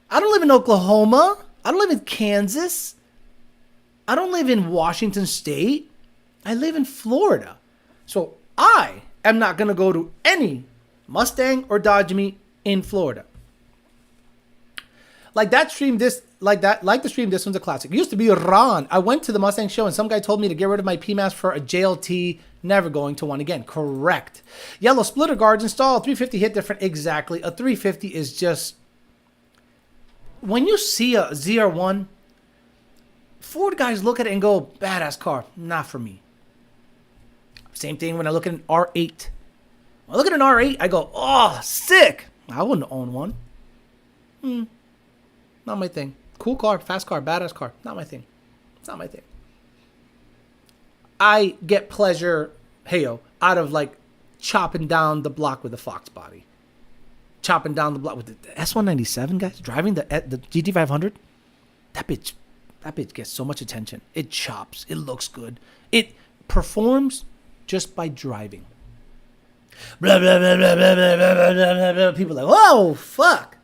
I don't live in Oklahoma. I don't live in Kansas. I don't live in Washington State. I live in Florida. So I am not going to go to any Mustang or Dodge meet in Florida. Like the stream, this one's a classic. It used to be Ron. I went to the Mustang show and some guy told me to get rid of my PMAS for a JLT. Never going to one again. Correct. Yellow splitter guards installed. 350 hit different. Exactly. A 350 is just... When you see a ZR1, Ford guys look at it and go, badass car. Not for me. Same thing when I look at an R8. When I look at an R8, I go, oh, sick. I wouldn't own one. Not my thing. Cool car, fast car, badass car. Not my thing. It's not my thing. I get pleasure, out of like chopping down the block with a Fox body. Chopping down the block with the S197, guys. Driving the GT500. That bitch gets so much attention. It chops. It looks good. It performs just by driving. Blah, blah, blah, blah, blah, blah, blah, blah, blah. People are like, whoa, fuck.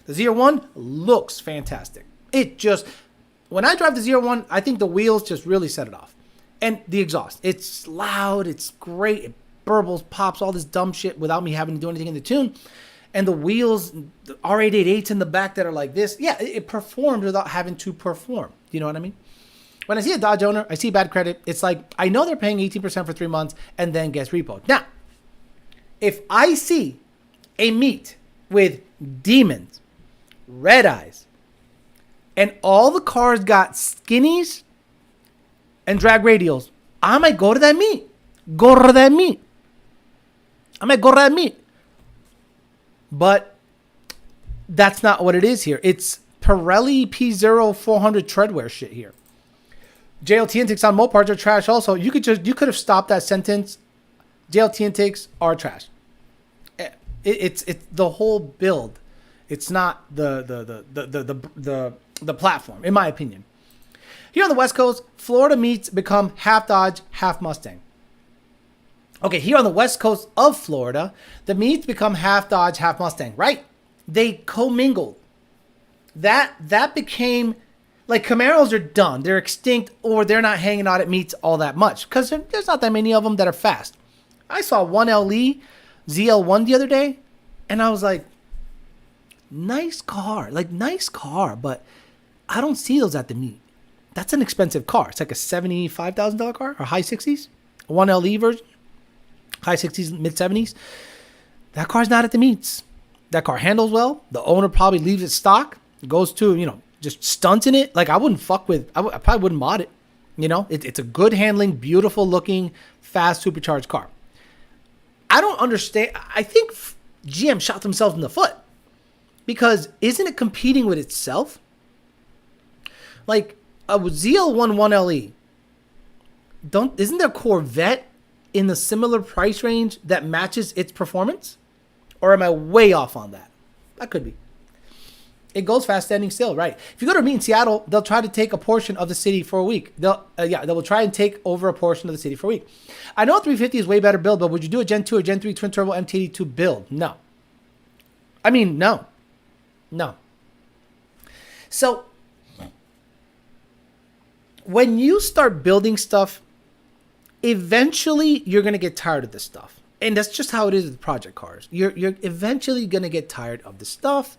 The ZR1 looks fantastic. When I drive the ZR1, I think the wheels just really set it off. And the exhaust. It's loud. It's great. It burbles, pops, all this dumb shit without me having to do anything in the tune. And the wheels, the R888s in the back that are like this. Yeah, it performs without having to perform. You know what I mean? When I see a Dodge owner, I see bad credit. It's like, I know they're paying 18% for 3 months and then gets repoed. Now, if I see a meet with demons, red eyes, and all the cars got skinnies and drag radials, I might go to that meet. But that's not what it is here. It's Pirelli P0 400 treadwear shit here. JLT intakes on Mopars are trash also. You could have stopped that sentence. JLT intakes are trash. It's the whole build. It's not the platform, in my opinion. Here on the West Coast, Florida meets become half Dodge, half Mustang. Okay, here on the West Coast of Florida, the meets become half Dodge, half Mustang, right? They commingled. That became, like, Camaros are done. They're extinct, or they're not hanging out at meets all that much because there's not that many of them that are fast. I saw one LE ZL1 the other day, and I was like, nice car, but I don't see those at the meet. That's an expensive car. It's like a $75,000 car or high 60s, one LE version, high 60s, mid 70s. That car's not at the meets. That car handles well. The owner probably leaves it stock, goes to, just stunts in it. Like, I wouldn't fuck with, I probably wouldn't mod it. It's a good handling, beautiful looking, fast supercharged car. I don't understand. I think GM shot themselves in the foot because isn't it competing with itself? Like a ZL1 1LE, isn't there a Corvette in the similar price range that matches its performance? Or am I way off on that? That could be. It goes fast standing still, right? If you go to a meet in Seattle, they'll try to take a portion of the city for a week. They will try and take over a portion of the city for a week. I know 350 is way better build, but would you do a Gen 2 or Gen 3 twin turbo MT82 build? No. I mean, no. So when you start building stuff, eventually you're going to get tired of this stuff. And that's just how it is with project cars. You're eventually going to get tired of the stuff.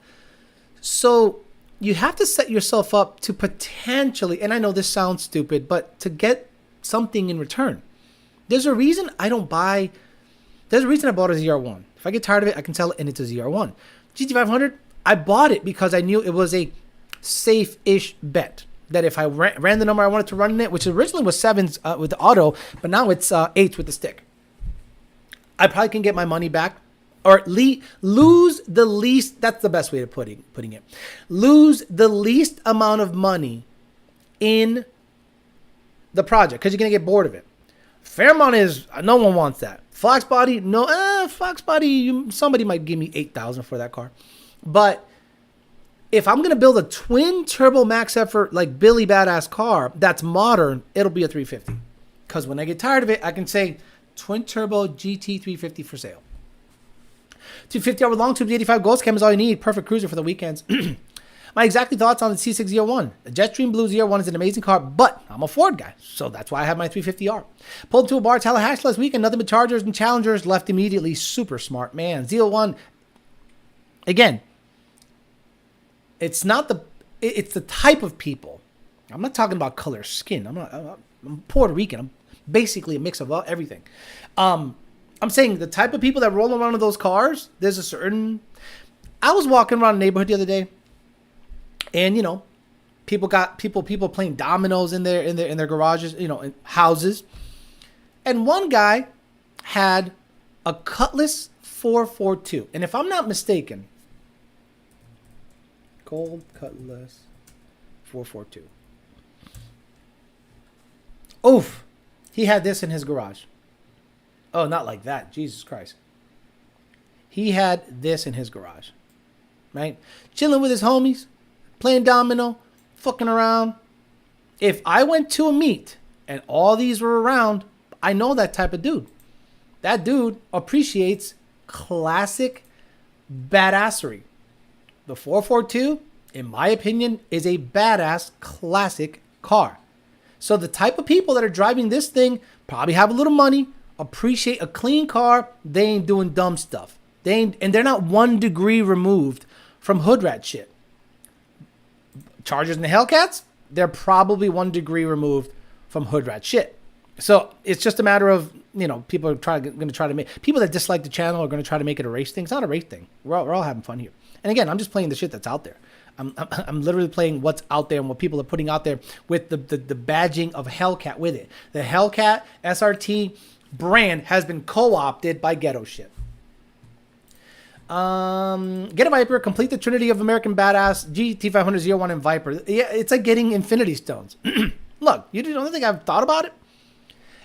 So you have to set yourself up to potentially, and I know this sounds stupid, but to get something in return. There's a reason I bought a ZR1. If I get tired of it, I can sell it and it's a ZR1. GT500, I bought it because I knew it was a safe-ish bet. That if I ran the number I wanted to run in it, which originally was 7s with the auto, but now it's 8s with the stick. I probably can get my money back or lose the least. That's the best way of putting it. Lose the least amount of money in the project because you're going to get bored of it. Fairmont is, no one wants that. Fox Body, no, Fox Body, somebody might give me $8,000 for that car. But if I'm going to build a twin turbo max effort, like Billy Badass car that's modern, it'll be a 350. Because when I get tired of it, I can say twin turbo GT 350 for sale. 250-hour long tube 85 Ghost Cam is all you need. Perfect cruiser for the weekends. My exact thoughts on the C6 The Jetstream Blue ZR1 is an amazing car, but I'm a Ford guy, so that's why I have my 350R. Pulled to a bar Tallahassee last weekend, nothing but Chargers and Challengers, left immediately. Super smart, man. ZL1, again, it's the type of people. I'm not talking about color skin. I'm Puerto Rican. I'm basically a mix of everything. I'm saying the type of people that roll around in those cars, there's a certain... I was walking around the neighborhood the other day, and people playing dominoes in their garages, in houses. And one guy had a Cutlass 442. And if I'm not mistaken, Gold Cutlass 442. Oof. He had this in his garage. Oh, not like that. Jesus Christ. He had this in his garage. Right? Chilling with his homies. Playing domino. Fucking around. If I went to a meet and all these were around, I know that type of dude. That dude appreciates classic badassery. The 442, in my opinion, is a badass classic car. So the type of people that are driving this thing probably have a little money, appreciate a clean car. They ain't doing dumb stuff. And they're not 1 degree removed from hood rat shit. Chargers and the Hellcats, they're probably 1 degree removed from hood rat shit. So it's just a matter of, people are going to try to make, people that dislike the channel are going to try to make it a race thing. It's not a race thing. We're all having fun here. And again, I'm just playing the shit that's out there. I'm literally playing what's out there and what people are putting out there with the badging of Hellcat with it. The Hellcat SRT brand has been co-opted by ghetto shit. Get a Viper, complete the trinity of American badass, GT500 01 and Viper. Yeah, it's like getting Infinity Stones. Look, you don't think I've thought about it?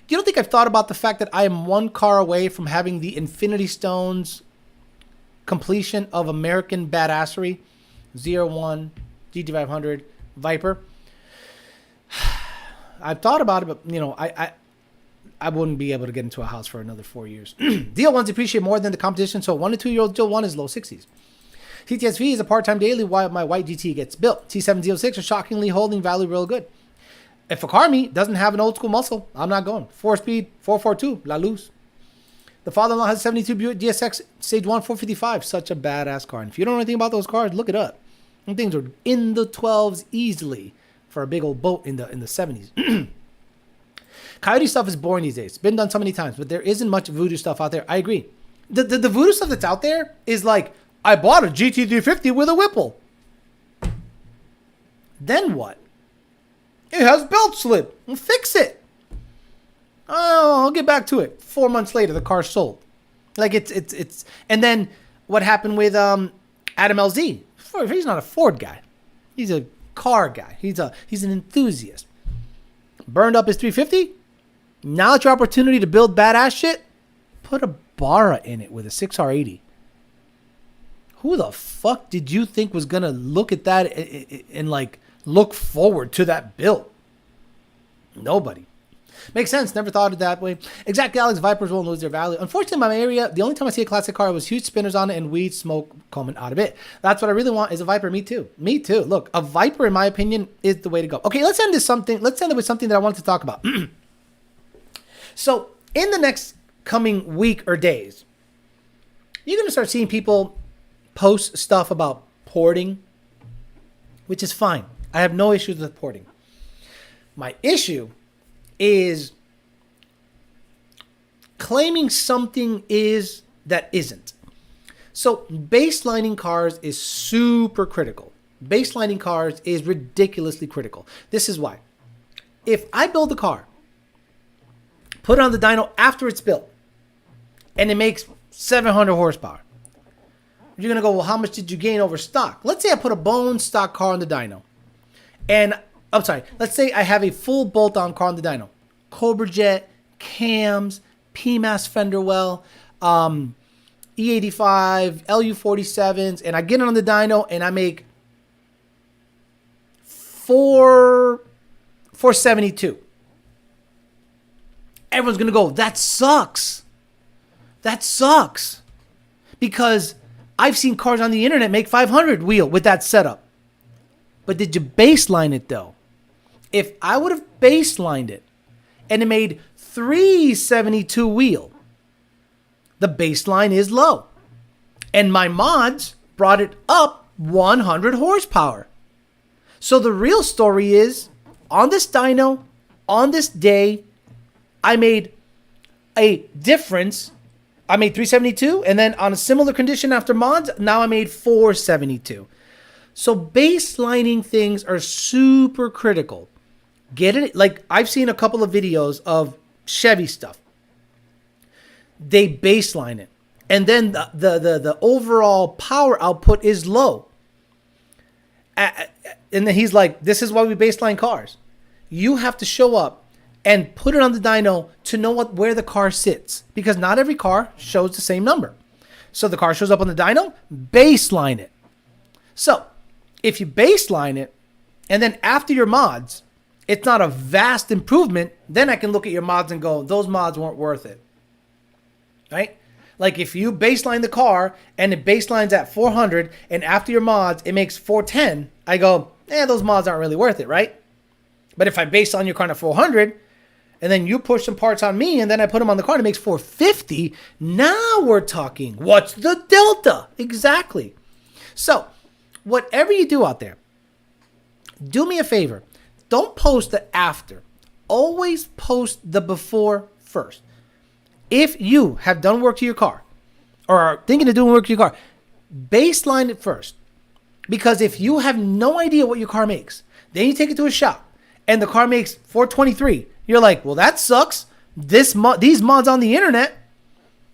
You don't think I've thought about the fact that I am one car away from having the Infinity Stones completion of American badassery? 01, GT500, Viper. I've thought about it, but you know, I wouldn't be able to get into a house for another 4 years. DL1s appreciate more than the competition, so 1 to 2-year-old DL1 is low 60s. TTSV is a part-time daily while my white GT gets built. T706 are shockingly holding value real good. If a car meet doesn't have an old school muscle, I'm not going. 4-speed, 442, La Luz. The father-in-law has a 72 Buick GSX Stage 1 455. Such a badass car. And if you don't know anything about those cars, look it up. And things are in the 12s easily for a big old boat in the 70s. Coyote stuff is boring these days. It's been done so many times, but there isn't much voodoo stuff out there. I agree. The voodoo stuff that's out there is like, I bought a GT350 with a Whipple. Then what? It has belt slip. Well, fix it. Oh, I'll get back to it. 4 months later, the car's sold. Like it's and then what happened with Adam LZ? He's not a Ford guy. He's a car guy. He's an enthusiast. Burned up his 350. Now it's your opportunity to build badass shit. Put a Barra in it with a 6R80. Who the fuck did you think was gonna look at that and like look forward to that build? Nobody. Makes sense. Never thought of it that way. Exactly, Alex. Vipers won't lose their value. Unfortunately, in my area, the only time I see a classic car was huge spinners on it and weed smoke coming out of it. That's what I really want is a Viper. Me too. Me too. Look, a Viper, in my opinion, is the way to go. Okay, let's end this something. Let's end it with something that I wanted to talk about. So, in the next coming week or days, you're going to start seeing people post stuff about porting, which is fine. I have no issues with porting. My issue is claiming something is that isn't. So baselining cars is super critical. Baselining cars is ridiculously critical. This is why. If I build a car, put it on the dyno after it's built, and it makes 700 horsepower, you're going to go, well, how much did you gain over stock? Let's say I put a bone stock car on the dyno. And I'm sorry, let's say I have a full bolt-on car on the dyno. Cobra Jet, cams, PMAS fender well, E85, LU47s, and I get it on the dyno and I make 472. Everyone's going to go, that sucks. That sucks. Because I've seen cars on the internet make 500 wheel with that setup. But did you baseline it though? If I would have baselined it and it made 372 wheel, the baseline is low. And my mods brought it up 100 horsepower. So the real story is, on this dyno, on this day, I made a difference. I made 372, and then on a similar condition after mods, now I made 472. So baselining things are super critical. Get it? Like, I've seen a couple of videos of Chevy stuff. They baseline it, and then the overall power output is low. And then he's like, this is why we baseline cars. You have to show up and put it on the dyno to know where the car sits, because not every car shows the same number. So the car shows up on the dyno, baseline it. So if you baseline it, and then after your mods, it's not a vast improvement, then I can look at your mods and go, those mods weren't worth it. Right? Like if you baseline the car and it baselines at 400 and after your mods it makes 410, I go, those mods aren't really worth it, right? But if I baseline your car at 400 and then you push some parts on me and then I put them on the car and it makes 450, now we're talking. What's the delta? Exactly. So whatever you do out there, do me a favor. Don't post the after. Always post the before first. If you have done work to your car or are thinking of doing work to your car, baseline it first. Because if you have no idea what your car makes, then you take it to a shop and the car makes 423, you're like, well, that sucks. These mods on the internet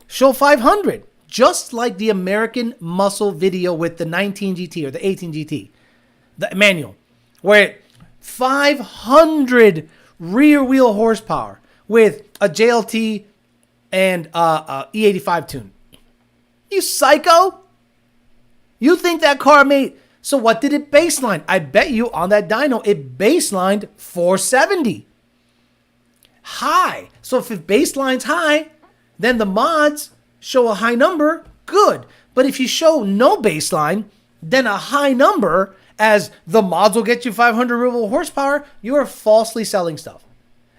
show 500, just like the American Muscle video with the 19 GT or the 18 GT, the manual, where 500 rear wheel horsepower with a JLT and E85 tune. You psycho? You think that car made... So what did it baseline? I bet you on that dyno, it baselined 470. High. So if it baselines high, then the mods show a high number. Good. But if you show no baseline, then a high number, as the mods will get you 500 real horsepower, you are falsely selling stuff.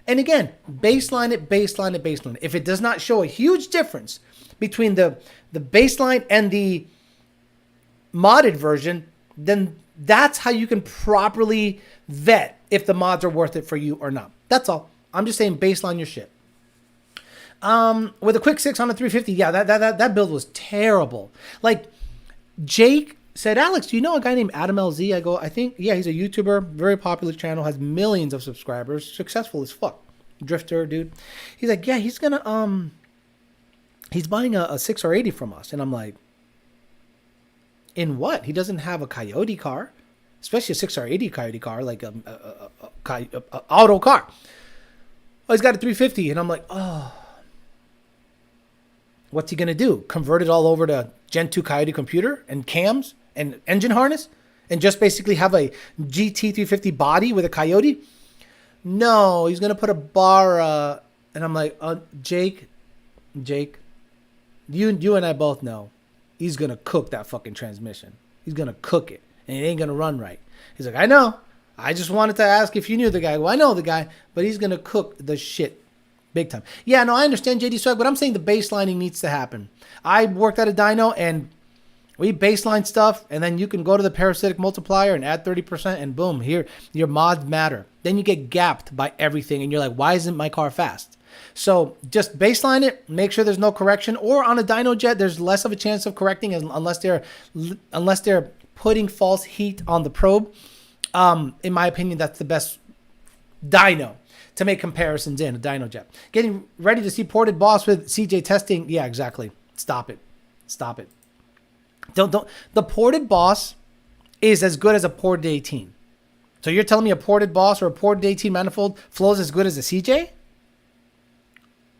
And again, baseline it, baseline it, baseline it. If it does not show a huge difference between the baseline and the modded version, then that's how you can properly vet if the mods are worth it for you or not. That's all. I'm just saying baseline your shit. With a quick 6 on a 350, yeah, that build was terrible. Like, Jake said, Alex, do you know a guy named Adam LZ? I go, I think, yeah, he's a YouTuber, very popular channel, has millions of subscribers, successful as fuck. Drifter, dude. He's like, yeah, he's gonna, he's buying a 6 or 80 from us. And I'm like, in what? He doesn't have a Coyote car, especially a 6 or 80 Coyote car, like a auto car. Oh, he's got a 350. And I'm like, oh, what's he going to do? Convert it all over to Gen 2 Coyote computer and cams and engine harness and just basically have a GT350 body with a Coyote? No, he's going to put a bar. And I'm like, Jake, you and I both know he's going to cook that fucking transmission. He's going to cook it and it ain't going to run right. He's like, I know. I just wanted to ask if you knew the guy. Well, I know the guy, but he's going to cook the shit big time. Yeah, no, I understand JD Swag, but I'm saying the baselining needs to happen. I worked at a dyno and we baseline stuff, and then you can go to the parasitic multiplier and add 30%, and boom, here, your mods matter. Then you get gapped by everything, and you're like, why isn't my car fast? So just baseline it, make sure there's no correction, or on a dyno jet, there's less of a chance of correcting unless they're putting false heat on the probe. In my opinion, that's the best dyno to make comparisons in a dyno jet. Getting ready to see ported boss with CJ testing. Yeah, exactly. Stop it. Don't. The ported boss is as good as a ported 18. So you're telling me a ported boss or a ported 18 manifold flows as good as a CJ?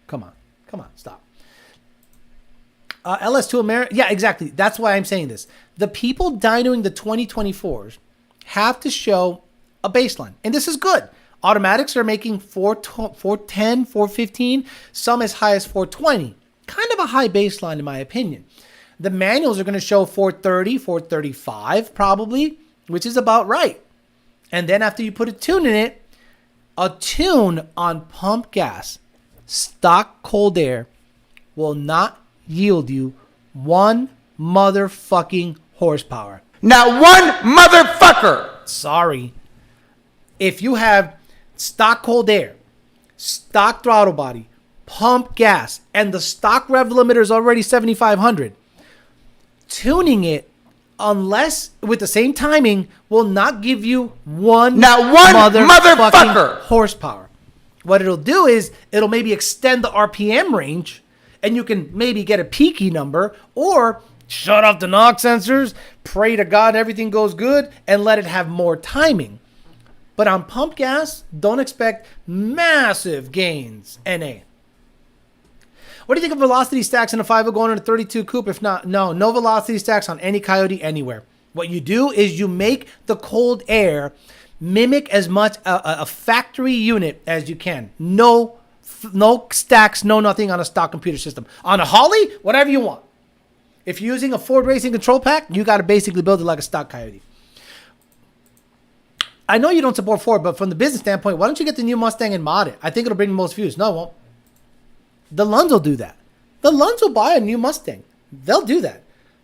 Come on, stop. LS2 America. Yeah, exactly. That's why I'm saying this. The people dynoing the 2024s have to show a baseline. And this is good. Automatics are making 410, 415, some as high as 420. Kind of a high baseline in my opinion. The manuals are going to show 430, 435 probably, which is about right. And then after you put a tune in it, a tune on pump gas, stock cold air, will not yield you one motherfucking horsepower. Not one motherfucker. Sorry. If you have stock cold air, stock throttle body, pump gas, and the stock rev limiter is already 7,500, tuning it, unless with the same timing, will not give you one motherfucker horsepower. What it'll do is it'll maybe extend the RPM range, and you can maybe get a peaky number, or shut off the knock sensors, pray to God everything goes good, and let it have more timing. But on pump gas, don't expect massive gains. NA. What do you think of velocity stacks in a 5 going in a 32 coupe? If not, no velocity stacks on any Coyote anywhere. What you do is you make the cold air mimic as much a factory unit as you can. No stacks, no nothing on a stock computer system. On a Holly, whatever you want. If you're using a Ford Racing control pack, you got to basically build it like a stock Coyote. I know you don't support Ford, but from the business standpoint, why don't you get the new Mustang and mod it? I think it'll bring the most views. No, it won't. The Lunds will do that. The Lunds will buy a new Mustang. They'll do that.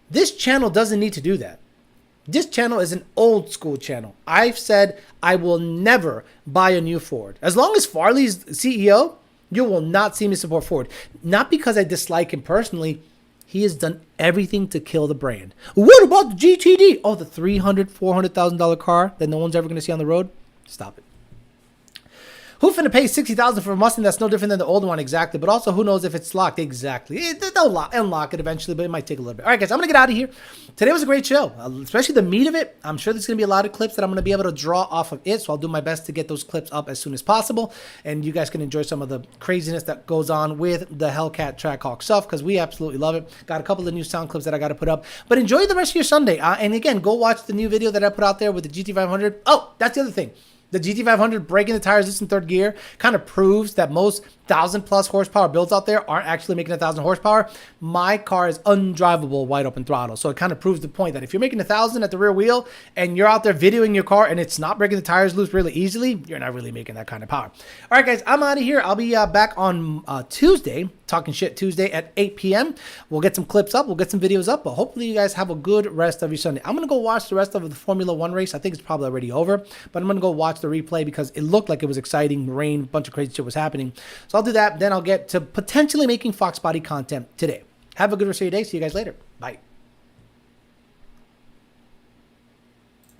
This channel doesn't need to do that. This channel is an old school channel. I've said I will never buy a new Ford. As long as Farley's CEO, you will not see me support Ford. Not because I dislike him personally. He has done everything to kill the brand. What about the GTD? Oh, the $300,000, $400,000 car that no one's ever going to see on the road? Stop it. Who finna pay $60,000 for a Mustang that's no different than the old one? Exactly. But also, who knows if it's locked? Exactly. They'll unlock it eventually, but it might take a little bit. All right, guys, I'm going to get out of here. Today was a great show, especially the meat of it. I'm sure there's going to be a lot of clips that I'm going to be able to draw off of it, so I'll do my best to get those clips up as soon as possible, and you guys can enjoy some of the craziness that goes on with the Hellcat Trackhawk stuff, because we absolutely love it. Got a couple of new sound clips that I got to put up, but enjoy the rest of your Sunday. And again, go watch the new video that I put out there with the GT500. Oh, that's the other thing. The GT500 breaking the tires just in third gear kind of proves that most 1,000+ horsepower builds out there aren't actually making 1,000 horsepower. My car is undrivable wide open throttle. So it kind of proves the point that if you're making 1,000 at the rear wheel and you're out there videoing your car and it's not breaking the tires loose really easily, you're not really making that kind of power. All right, guys, I'm out of here. I'll be back on Tuesday, Talking Shit Tuesday at 8 p.m. We'll get some clips up. We'll get some videos up. But hopefully you guys have a good rest of your Sunday. I'm going to go watch the rest of the Formula 1 race. I think it's probably already over. But I'm going to go watch the replay because it looked like it was exciting. Rain, a bunch of crazy shit was happening. So I'll do that. Then I'll get to potentially making Fox Body content today. Have a good rest of your day. See you guys later. Bye.